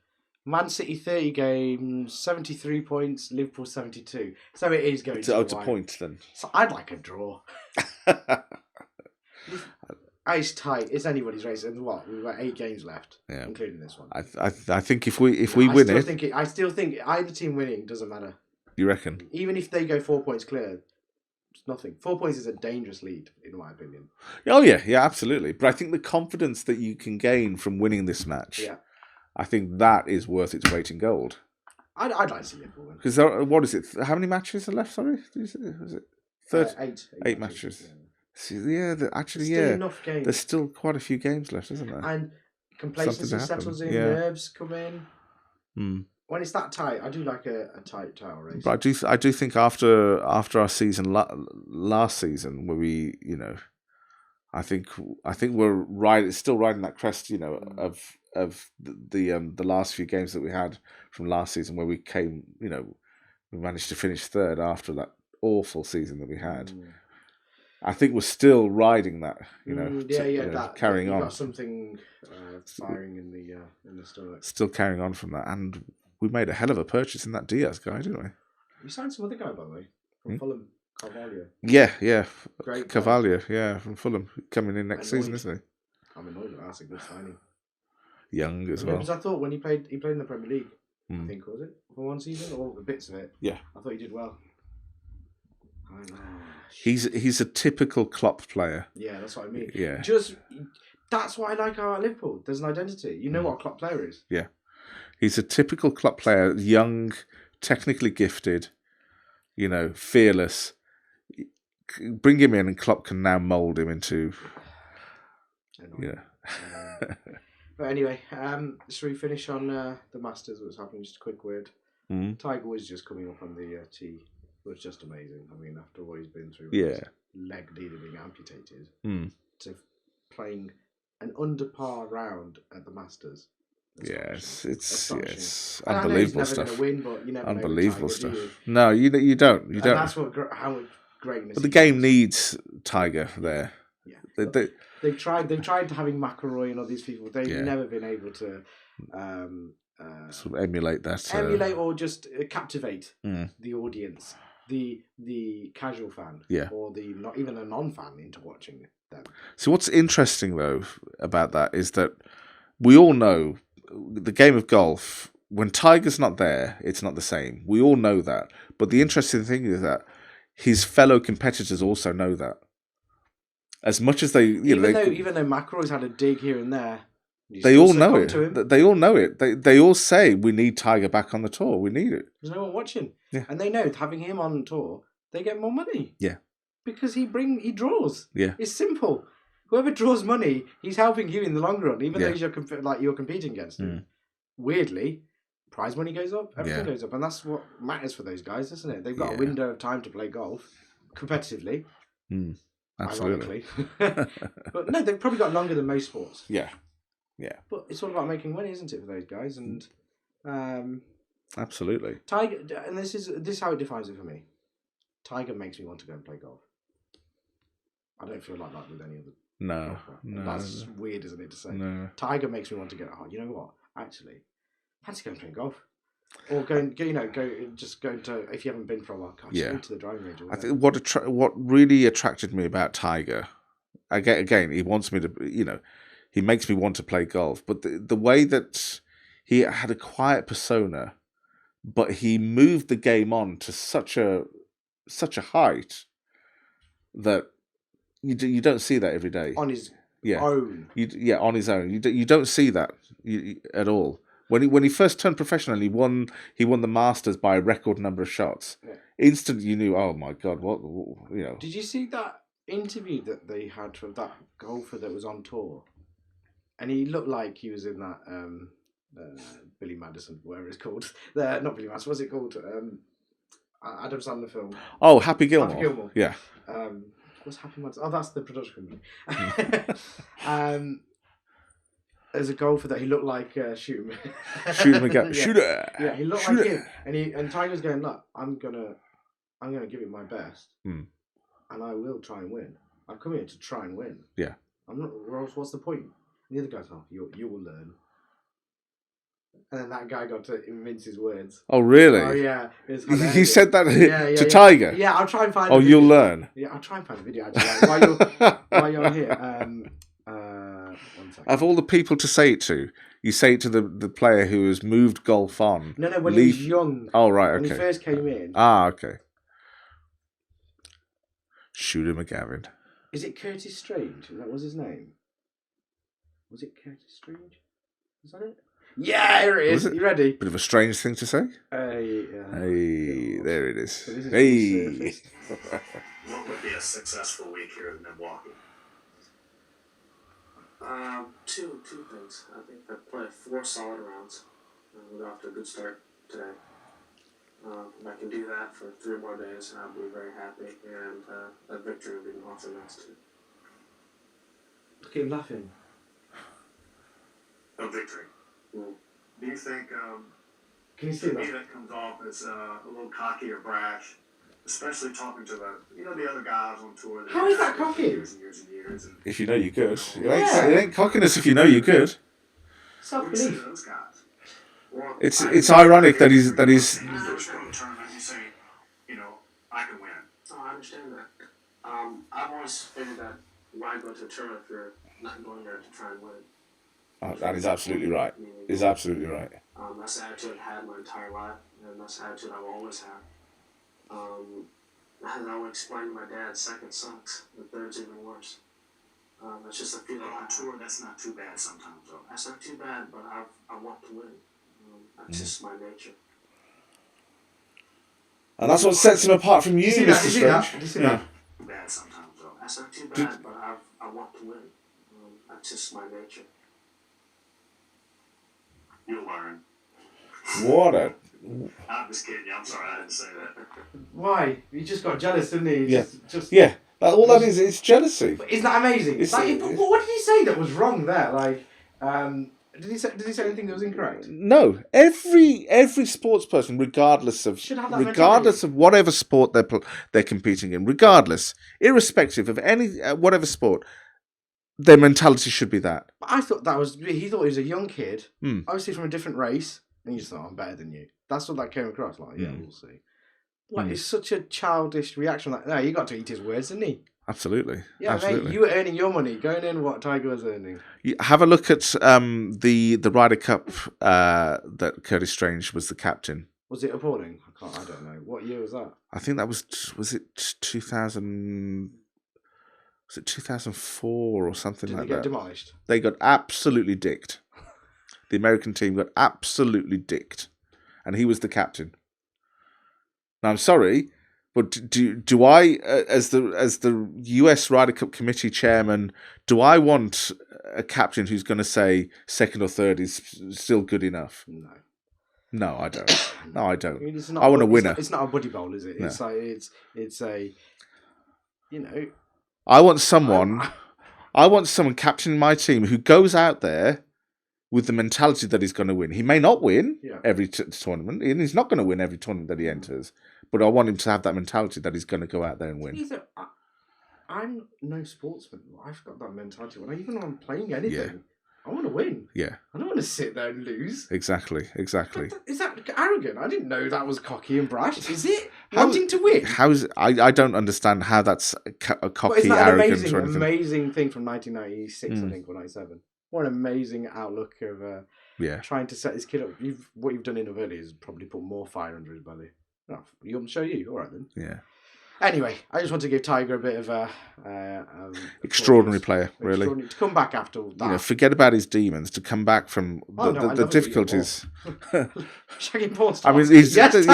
Man City 30 games, 73 points, Liverpool 72. So it is going to to points then. So I'd like a draw. It's tight. It's anybody's race. And what? We've got 8 games left, including this one. I think if we win it... I still think either team winning doesn't matter. You reckon? Even if they go 4 points clear, it's nothing. 4 points is a dangerous lead, in my opinion. Oh, yeah, absolutely. But I think the confidence that you can gain from winning this match... Yeah. I think that is worth its weight in gold. I'd like to see Liverpool win. Because what is it? How many matches are left? Sorry, is it 8 matches? Yeah. Enough games. There's still quite a few games left, isn't there? And complacency settles in, nerves come in. When it's that tight, I do like a tight title race. But I do think after our season last season, where we, I think we're still riding that crest, of the last few games that we had from last season, where we came, we managed to finish third after that awful season that we had. I think we're still riding that, carrying on. Got something firing in the stomach. Still carrying on from that, and we made a hell of a purchase in that Diaz guy, didn't we? We signed some other guy, by the way, from Fulham, Carvalho. Yeah, great Carvalho, from Fulham, coming in next season, isn't he? I'm annoyed with that. That's a good signing. Young as well. Because I thought when he played in the Premier League, I think, was it? For one season, or bits of it? Yeah. I thought he did well. I know. He's a typical Klopp player. Yeah, that's what I mean. Yeah. That's what I like about Liverpool. There's an identity. You know what a Klopp player is. Yeah. He's a typical Klopp player, young, technically gifted, fearless. Bring him in and Klopp can now mould him into... But anyway, should we finish on the Masters? What's happening? Just a quick word. Tiger was just coming up on the tee. It was just amazing. I mean, after what he's been through, his leg nearly being amputated, to playing an under par round at the Masters. It's and unbelievable stuff. Never win, but you never unbelievable Tiger, stuff. No, you don't. You don't. That's how greatness. But the game needs Tiger there. Yeah. They've tried having McIlroy and all these people. They've never been able to sort of emulate that. Or just captivate the audience, the casual fan, or the not even a non-fan into watching them. So what's interesting though about that is that we all know the game of golf. When Tiger's not there, it's not the same. We all know that. But the interesting thing is that his fellow competitors also know that. As much as they, even though McIlroy's had a dig here and there, they all know it. They all know it. They all say we need Tiger back on the tour. We need it. There's no one watching, and they know having him on tour, they get more money. Yeah, because he draws. Yeah, it's simple. Whoever draws money, he's helping you in the long run, even though you're competing against him. Weirdly, prize money goes up, everything goes up, and that's what matters for those guys, isn't it? They've got a window of time to play golf competitively. Absolutely. But no, they've probably got longer than most sports. Yeah. But it's all about making money, isn't it, for those guys? And absolutely. Tiger, and this is how it defines it for me. Tiger makes me want to go and play golf. I don't feel like that with any other. No. That's weird, isn't it, to say? No. Tiger makes me want to go. Oh, you know what? Actually, fancy going playing golf. Or go to, if you haven't been for a while, go to the driving range. I think what really attracted me about Tiger, again, he wants me to, he makes me want to play golf. But the way that he had a quiet persona, but he moved the game on to such a height that you don't see that every day. On his own. On his own. You don't see that at all. When he first turned professional, he won the Masters by a record number of shots. Yeah. Instantly, you knew, oh my God, what. Did you see that interview that they had from that golfer that was on tour? And he looked like he was in that Billy Madison, whatever it's called. Not Billy Madison. What's it called? Adam Sandler film. Oh, Happy Gilmore. Yeah. What's Happy Madison? Oh, that's the production company. There's a golfer that he looked like Shoot him again. Shooter. Yeah, he looked like him, and Tiger's going, look, I'm gonna give it my best, and I will try and win. I've come here to try and win. Yeah. I'm not. What's the point? And the other guy's, you will learn. And then that guy got to mince his words. Oh, really? Oh, yeah. He said that to Tiger? Yeah, I'll try and find. Oh, you'll learn. Yeah, I'll try and find a video actually, while you're here. Of all the people to say it to, you say it to the player who has moved golf on. No, when he was young. Oh, right, okay. When he first came in. Ah, okay. Shooter McGavin. Is it Curtis Strange? That was his name. Was it Curtis Strange? Is that it? Yeah, here it is. You ready? Bit of a strange thing to say. Hey, there it is. So hey. What would be a successful week here in Milwaukee? Two things. I think I played 4 solid rounds. We got off to a good start today. If I can do that for 3 more days, I'll be very happy. And a victory would be awesome next too. Look at him laughing. A victory. Mm. Do you think? Can you see that? That comes off as a little cocky or brash, especially talking to the other guys on tour. How is that cocky? Years and years. And if you know you're good. It ain't cockiness if you know you're good. Self-belief. Those guys. Well, it's ironic that he's. You go to a tournament, you say, I can win. Oh, I understand that. I've always figured that why go to a tournament if you're not going there to try and win. Oh, that is absolutely right. Is absolutely right. That's the attitude I've had my entire life, and that's the attitude I will always have. As I would explain to my dad, second sucks, the third's even worse. That's just a feeling. On tour, that's not too bad sometimes, though. That's not too bad, but I want to win. That's just my nature. And that's what sets him apart from you, Mr. Strange. Did you see that? Bad sometimes, though. That's not too bad, but I want to win. That's just my nature. You'll learn. What a... I'm just kidding you. I'm sorry I didn't say that. Why? He just got jealous, didn't he? Yeah. All that is jealousy. Isn't that amazing? What did he say that was wrong there? Like, did he say anything that was incorrect? No. Every sports person, regardless of whatever sport they're competing in, irrespective of any whatever sport, their mentality should be that. But I thought he thought he was a young kid, obviously from a different race, and he just thought, I'm better than you. That's what that came across like. Yeah, we'll see. Like, it's such a childish reaction. Like, no, you got to eat his words, didn't he? Absolutely. Yeah, absolutely. Mate, you were earning your money, going in what Tiger was earning. You have a look at the Ryder Cup that Curtis Strange was the captain. Was it appalling? I don't know. What year was that? I think that was it 2000? Was it 2004 or something like that? Did they get demolished? They got absolutely dicked. The American team got absolutely dicked, and he was the captain. Now, I'm sorry, but do I, as the US Ryder Cup committee chairman, do I want a captain who's going to say second or third is still good enough? No, I don't. No, I don't. I want a winner. It's not a buddy bowl, is it? No. It's like it's a, you know. I want someone captaining my team who goes out there with the mentality that he's going to win. He may not win every tournament, and he's not going to win every tournament that he enters, but I want him to have that mentality that he's going to go out there and win. I'm no sportsman. I've got that mentality. Even when I'm playing anything, I want to win. Yeah. I don't want to sit there and lose. Exactly. Is that arrogant? I didn't know that was cocky and brash. Is it? Wanting to win? I don't understand how that's a cocky, arrogant or anything. Amazing thing from 1996, I think, or 97. What an amazing outlook of trying to set this kid up. What you've done in early is probably put more fire under his belly. Oh, you want me to show you? All right, then. Yeah. Anyway, I just want to give Tiger a bit of a... extraordinary player, really. To come back after that. Forget about his demons, to come back from the difficulties. Shagging porn stars. I mean, yes,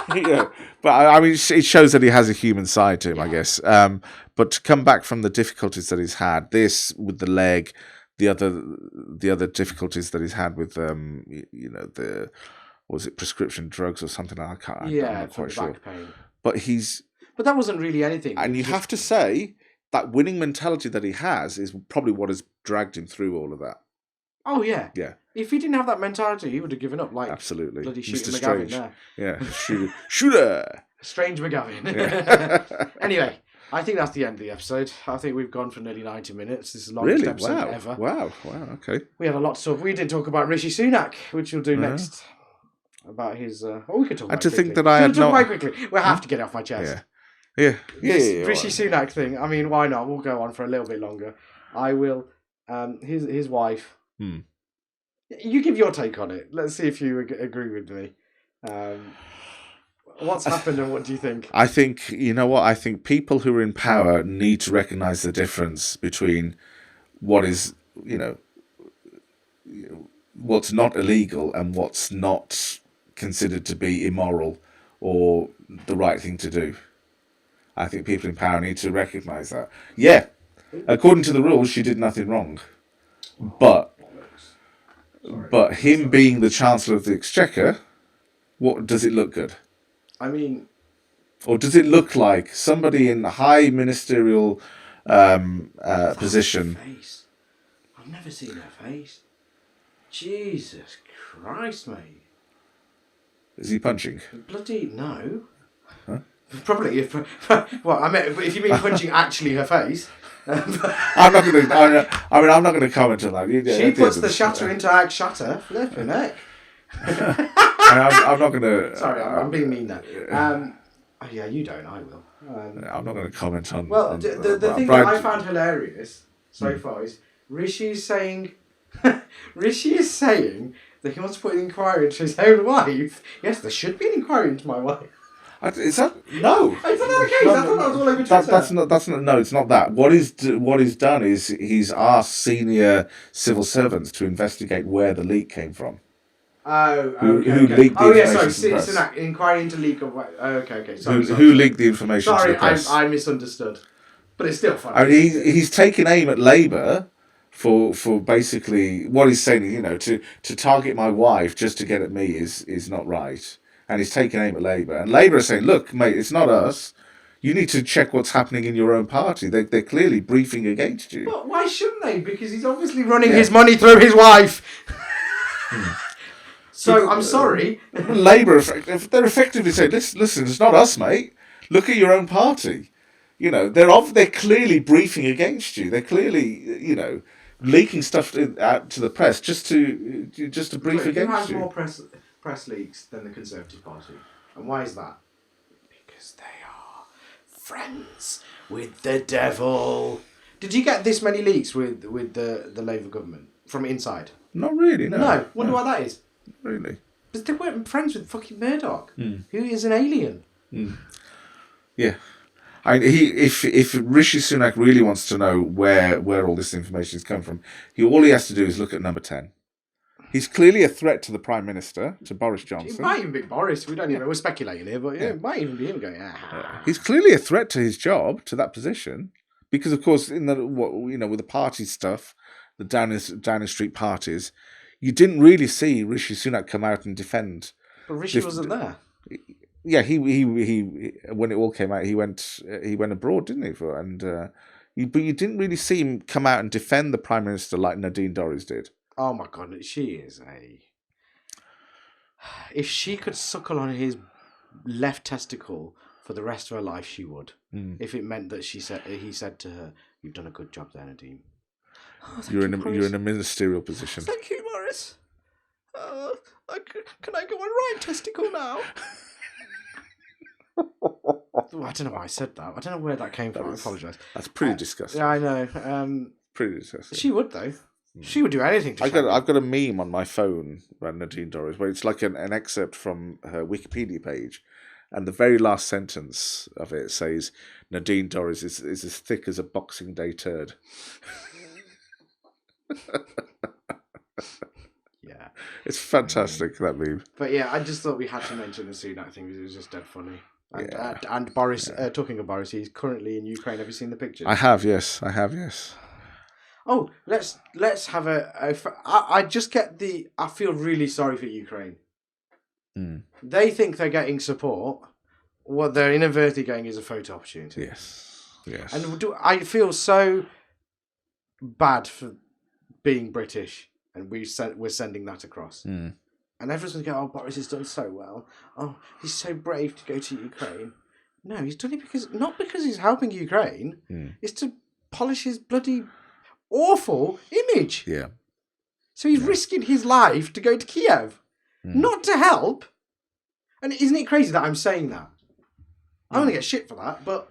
Tiger! But I mean, it shows that he has a human side to him, I guess. But to come back from the difficulties that he's had, this with the leg, the other difficulties that he's had with was it prescription drugs or something? I'm not quite sure. Back pain. But that wasn't really anything. And you have to say that winning mentality that he has is probably what has dragged him through all of that. Oh yeah. Yeah. If he didn't have that mentality, he would have given up. Like absolutely, bloody Mr. McGavin Strange. there. Yeah, shooter. Strange McGavin. Yeah. Anyway, I think that's the end of the episode. I think we've gone for nearly 90 minutes. This is the longest episode ever. Wow. Okay. We have a lot to talk. We didn't talk about Rishi Sunak, which we'll do next. About his. We could talk. And about to quickly. think that I had not. Quite quickly. We'll have to get it off my chest. Yeah. Rishi Sunak thing. I mean, why not? We'll go on for a little bit longer. I will. His wife. You give your take on it. Let's see if you agree with me. What's happened and what do you think? I think, you know what? I think people who are in power need to recognise the difference between what is, what's not illegal and what's not considered to be immoral or the right thing to do. I think people in power need to recognise that. Yeah, according to the rules, she did nothing wrong. But him being the Chancellor of the Exchequer, what does it look good? I mean... Or does it look like somebody in a high ministerial position... Face. I've never seen her face. Jesus Christ, mate. Is he punching? Bloody no. Huh? Probably. If you mean punching actually her face... I'm not going to comment on that. She puts the shatter into Ag Shatter. Flipping heck. I'm not going to... Sorry, I'm being mean now. Yeah, you don't, I will. I'm not going to comment on... Well, the thing that I found hilarious so far is Rishi is saying that he wants to put an inquiry into his own wife. Yes, there should be an inquiry into my wife. Is that... No. Is that the case? I thought that was all over Twitter. That's not. No, it's not that. What he's done is he's asked senior civil servants to investigate where the leak came from. Who leaked the information? Sunak, inquiry into leak of... okay. Sorry, who leaked the information to the press? I misunderstood. But it's still funny. I mean, he's taken aim at Labour for basically what he's saying, to target my wife just to get at me is not right. And he's taken aim at Labour. And Labour is saying, look, mate, it's not us. You need to check what's happening in your own party. They're clearly briefing against you. But why shouldn't they? Because he's obviously running his money through his wife. So, I'm sorry. Labour, they're effectively saying, listen, it's not us, mate. Look at your own party. They're clearly briefing against you. They're clearly, leaking stuff out to the press just to brief against you. Who has more press leaks than the Conservative Party? And why is that? Because they are friends with the devil. Did you get this many leaks with the Labour government from inside? Not really, no. No. Wonder why that is. Really? Because they weren't friends with fucking Murdoch, who is an alien. Yeah. If Rishi Sunak really wants to know where all this information has come from, all he has to do is look at number 10. He's clearly a threat to the Prime Minister, to Boris Johnson. It might even be Boris. We don't even know. We're speculating here, but it might even be him going. He's clearly a threat to his job, to that position, because of course, with the party stuff, the Downing Street parties. You didn't really see Rishi Sunak come out and defend. But Rishi wasn't there. Yeah, he when it all came out, he went abroad, didn't he? But you didn't really see him come out and defend the Prime Minister like Nadine Dorries did. Oh my God, she is a. If she could suckle on his left testicle for the rest of her life, she would. If it meant that he said to her, "You've done a good job there, Nadine." Oh, you're in a ministerial position. Thank you, Boris. Can I go on right testicle now? I don't know why I said that. I don't know where that came from. I apologise. That's pretty disgusting. Yeah, I know. Pretty disgusting. She would though. She would do anything to. I've got a meme on my phone about Nadine Dorries where it's like an excerpt from her Wikipedia page, and the very last sentence of it says, "Nadine Dorries is as thick as a Boxing Day turd." Yeah, it's fantastic, that meme. But yeah, I just thought we had to mention the Sunak thing because it was just dead funny. And Boris, talking of Boris, he's currently in Ukraine. Have you seen the pictures? I have, yes. Oh, let's have I just get I feel really sorry for Ukraine. They think they're getting support. What they're inadvertently getting is a photo opportunity. Yes. And I feel so bad for being British, and we're sending that across. And everyone's going to go, "Oh, Boris has done so well. Oh, he's so brave to go to Ukraine." No, he's done it not because he's helping Ukraine. It's to polish his bloody awful image. Yeah. So he's risking his life to go to Kiev, not to help. And isn't it crazy that I'm saying that? I'm going to get shit for that, but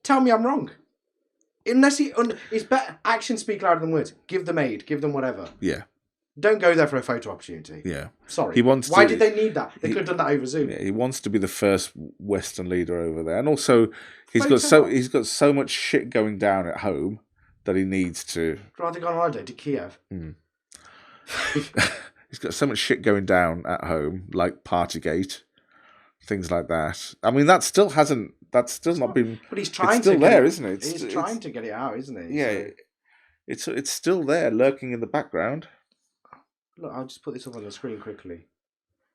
tell me I'm wrong. Unless it's better. Actions speak louder than words. Give them aid. Give them whatever. Yeah. Don't go there for a photo opportunity. Yeah. Sorry. Why did they need that? They could have done that over Zoom. Yeah, he wants to be the first Western leader over there, and also he's got so much shit going down at home that he needs to. I'd rather go on holiday to Kiev. He's got so much shit going down at home, like Partygate, things like that. I mean, that's still not been. But he's trying. It's still there, isn't it? He's trying to get it out, isn't he? Yeah, so. It's still there, lurking in the background. Look, I'll just put this up on the screen quickly.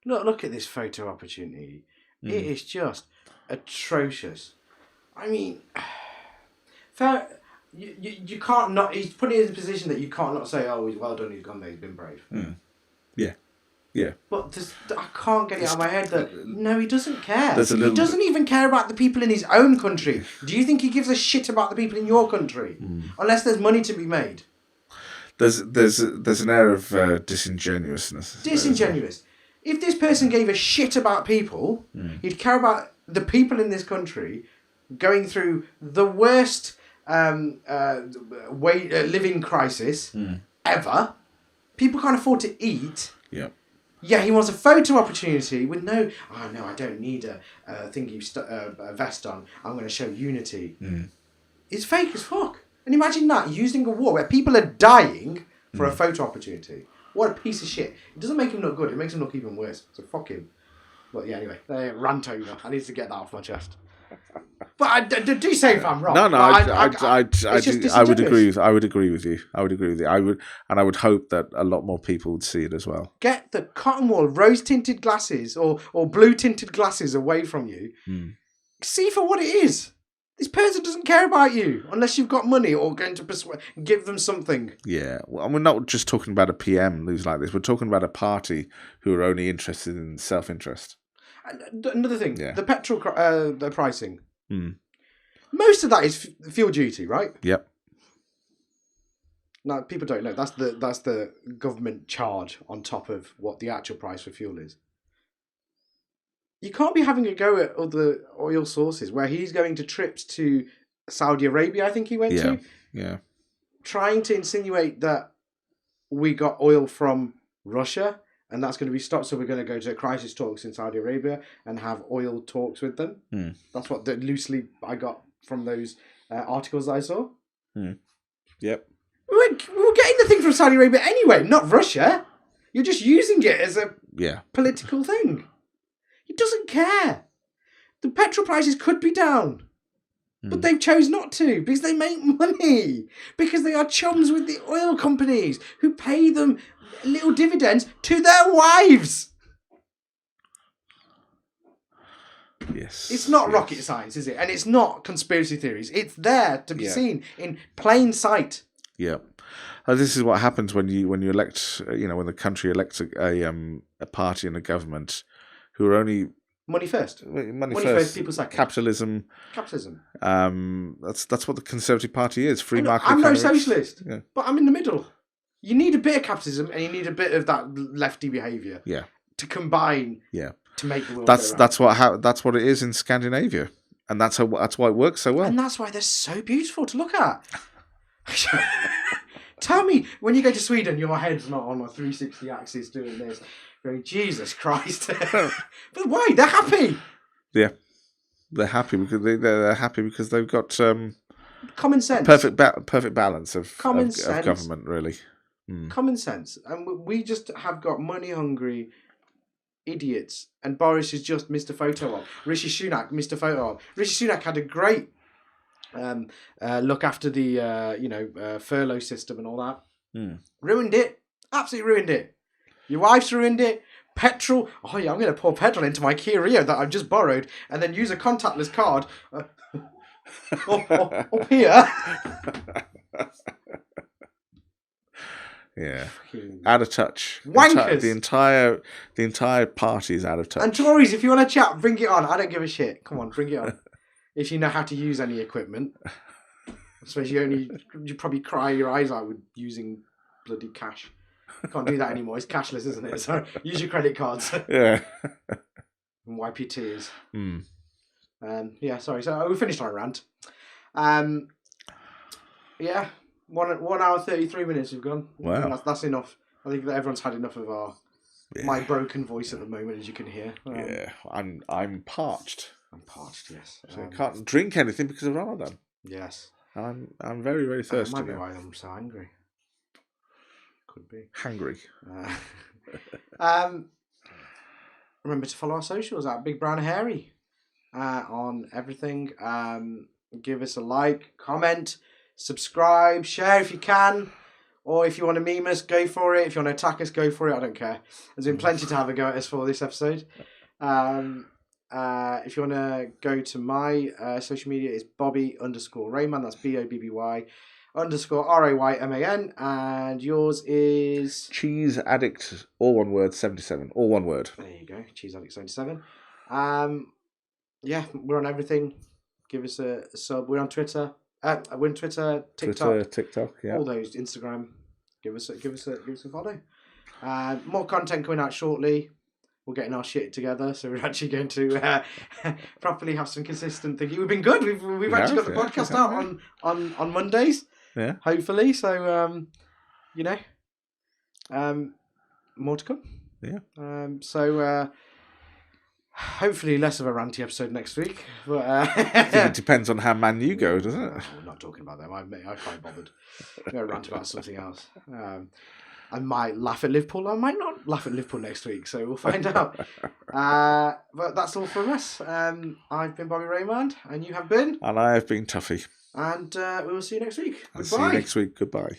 Look at this photo opportunity. It is just atrocious. I mean, you can't not. He's put it in a position that you can't not say, "Oh, he's well done. He's gone there. He's been brave." Yeah. But I can't get it out of my head that no, he doesn't care. He doesn't even care about the people in his own country. Do you think he gives a shit about the people in your country? Unless there's money to be made. There's an air of disingenuousness. Disingenuous. If this person gave a shit about people, he'd care about the people in this country going through the worst living crisis ever. People can't afford to eat. Yeah. Yeah, he wants a photo opportunity with no, oh no, I don't need a vest on. I'm going to show unity. It's fake as fuck. And imagine that, using a war where people are dying for a photo opportunity. What a piece of shit. It doesn't make him look good, it makes him look even worse. So fuck him. But yeah, anyway, rant over. I need to get that off my chest. But do say if I'm wrong. No, I would agree with you. I would hope that a lot more people would see it as well. Get the cotton wool, rose tinted glasses or blue tinted glasses away from you. See for what it is. This person doesn't care about you unless you've got money or going to give them something. Yeah, well, and we're not just talking about a PM who's like this. We're talking about a party who are only interested in self-interest. Another thing, the petrol the pricing. Most of that is fuel duty, right? Yep. Now, people don't know. That's the government charge on top of what the actual price for fuel is. You can't be having a go at other oil sources where he's going to trips to Saudi Arabia, I think he went to. Yeah. Trying to insinuate that we got oil from Russia and that's going to be stopped, so we're going to go to crisis talks in Saudi Arabia and have oil talks with them. That's what loosely I got from those articles that I saw. Yep. We were getting the thing from Saudi Arabia anyway, not Russia. You're just using it as a political thing. He doesn't care. The petrol prices could be down. But they've chose not to because they make money. Because they are chums with the oil companies who pay them little dividends to their wives. Yes. It's not rocket science, is it? And it's not conspiracy theories. It's there to be seen in plain sight. Yeah. This is what happens when you elect, when the country elects a party and a government who are only... Money first. Money first. People second. Capitalism. That's what the Conservative Party is. Free market. I'm no socialist, but I'm in the middle. You need a bit of capitalism and you need a bit of that lefty behaviour. Yeah. To combine. Yeah. To make the world. That's what it is in Scandinavia, and that's why it works so well. And that's why they're so beautiful to look at. Tell me, when you go to Sweden, your head's not on a 360 axis doing this. Going, Jesus Christ. But why? They're happy. Yeah. They're happy because they've got common sense. Perfect balance of government, really. Common sense. And we just have got money-hungry idiots. And Boris is just Mr. Photo Op. Rishi Sunak, Mr. Photo Op. Rishi Sunak had a great look after the furlough system and all that. Ruined it. Absolutely ruined it. Your wife's ruined it. Petrol. Oh yeah, I'm going to pour petrol into my Kia Rio that I've just borrowed and then use a contactless card up here. Yeah. Out of touch. Wankers. The entire party is out of touch. And Tories, if you want to chat, bring it on. I don't give a shit. Come on, bring it on. If you know how to use any equipment. I suppose you probably cry your eyes out with using bloody cash. Can't do that anymore. It's cashless, isn't it? So use your credit cards. Yeah. And wipe your tears. Sorry. So we finished our rant. Yeah. 1 hour 33 minutes we've gone. Wow. That's enough. I think that everyone's had enough of my broken voice at the moment, as you can hear. I'm parched. I'm parched, yes. So I can't drink anything because of Ramadan. Yes. I'm very, very thirsty. That might be why I'm so angry. Could be. Hungry. Remember to follow our socials at Big Brown Hairy on everything. Give us a like, comment, subscribe, share if you can. Or if you want to meme us, go for it. If you want to attack us, go for it. I don't care. There's been plenty to have a go at us for this episode. If you want to go to my social media, it's Bobby_Rayman. That's BOBBY _RAYMAN, and yours is Cheese Addict, all one word, 77, all one word. There you go, Cheese Addict 77. We're on everything. Give us a sub. We're on Twitter. We're on Twitter, TikTok, yeah. All those, Instagram. Give us a follow. More content coming out shortly. We're getting our shit together, so we're actually going to properly have some consistent thinking. We've been good. We've actually got the podcast out on Mondays. Yeah. Hopefully. So, more to come. Yeah. So hopefully less of a ranty episode next week. But it depends on how Man U go, doesn't it? We're not talking about them. I can't be bothered. I'm going to rant about something else. I might laugh at Liverpool. I might not laugh at Liverpool next week, so we'll find out. But that's all from us. I've been Bobby Raymond, and you have been? And I have been Tuffy. And we will see you next week. Goodbye. See you next week. Goodbye.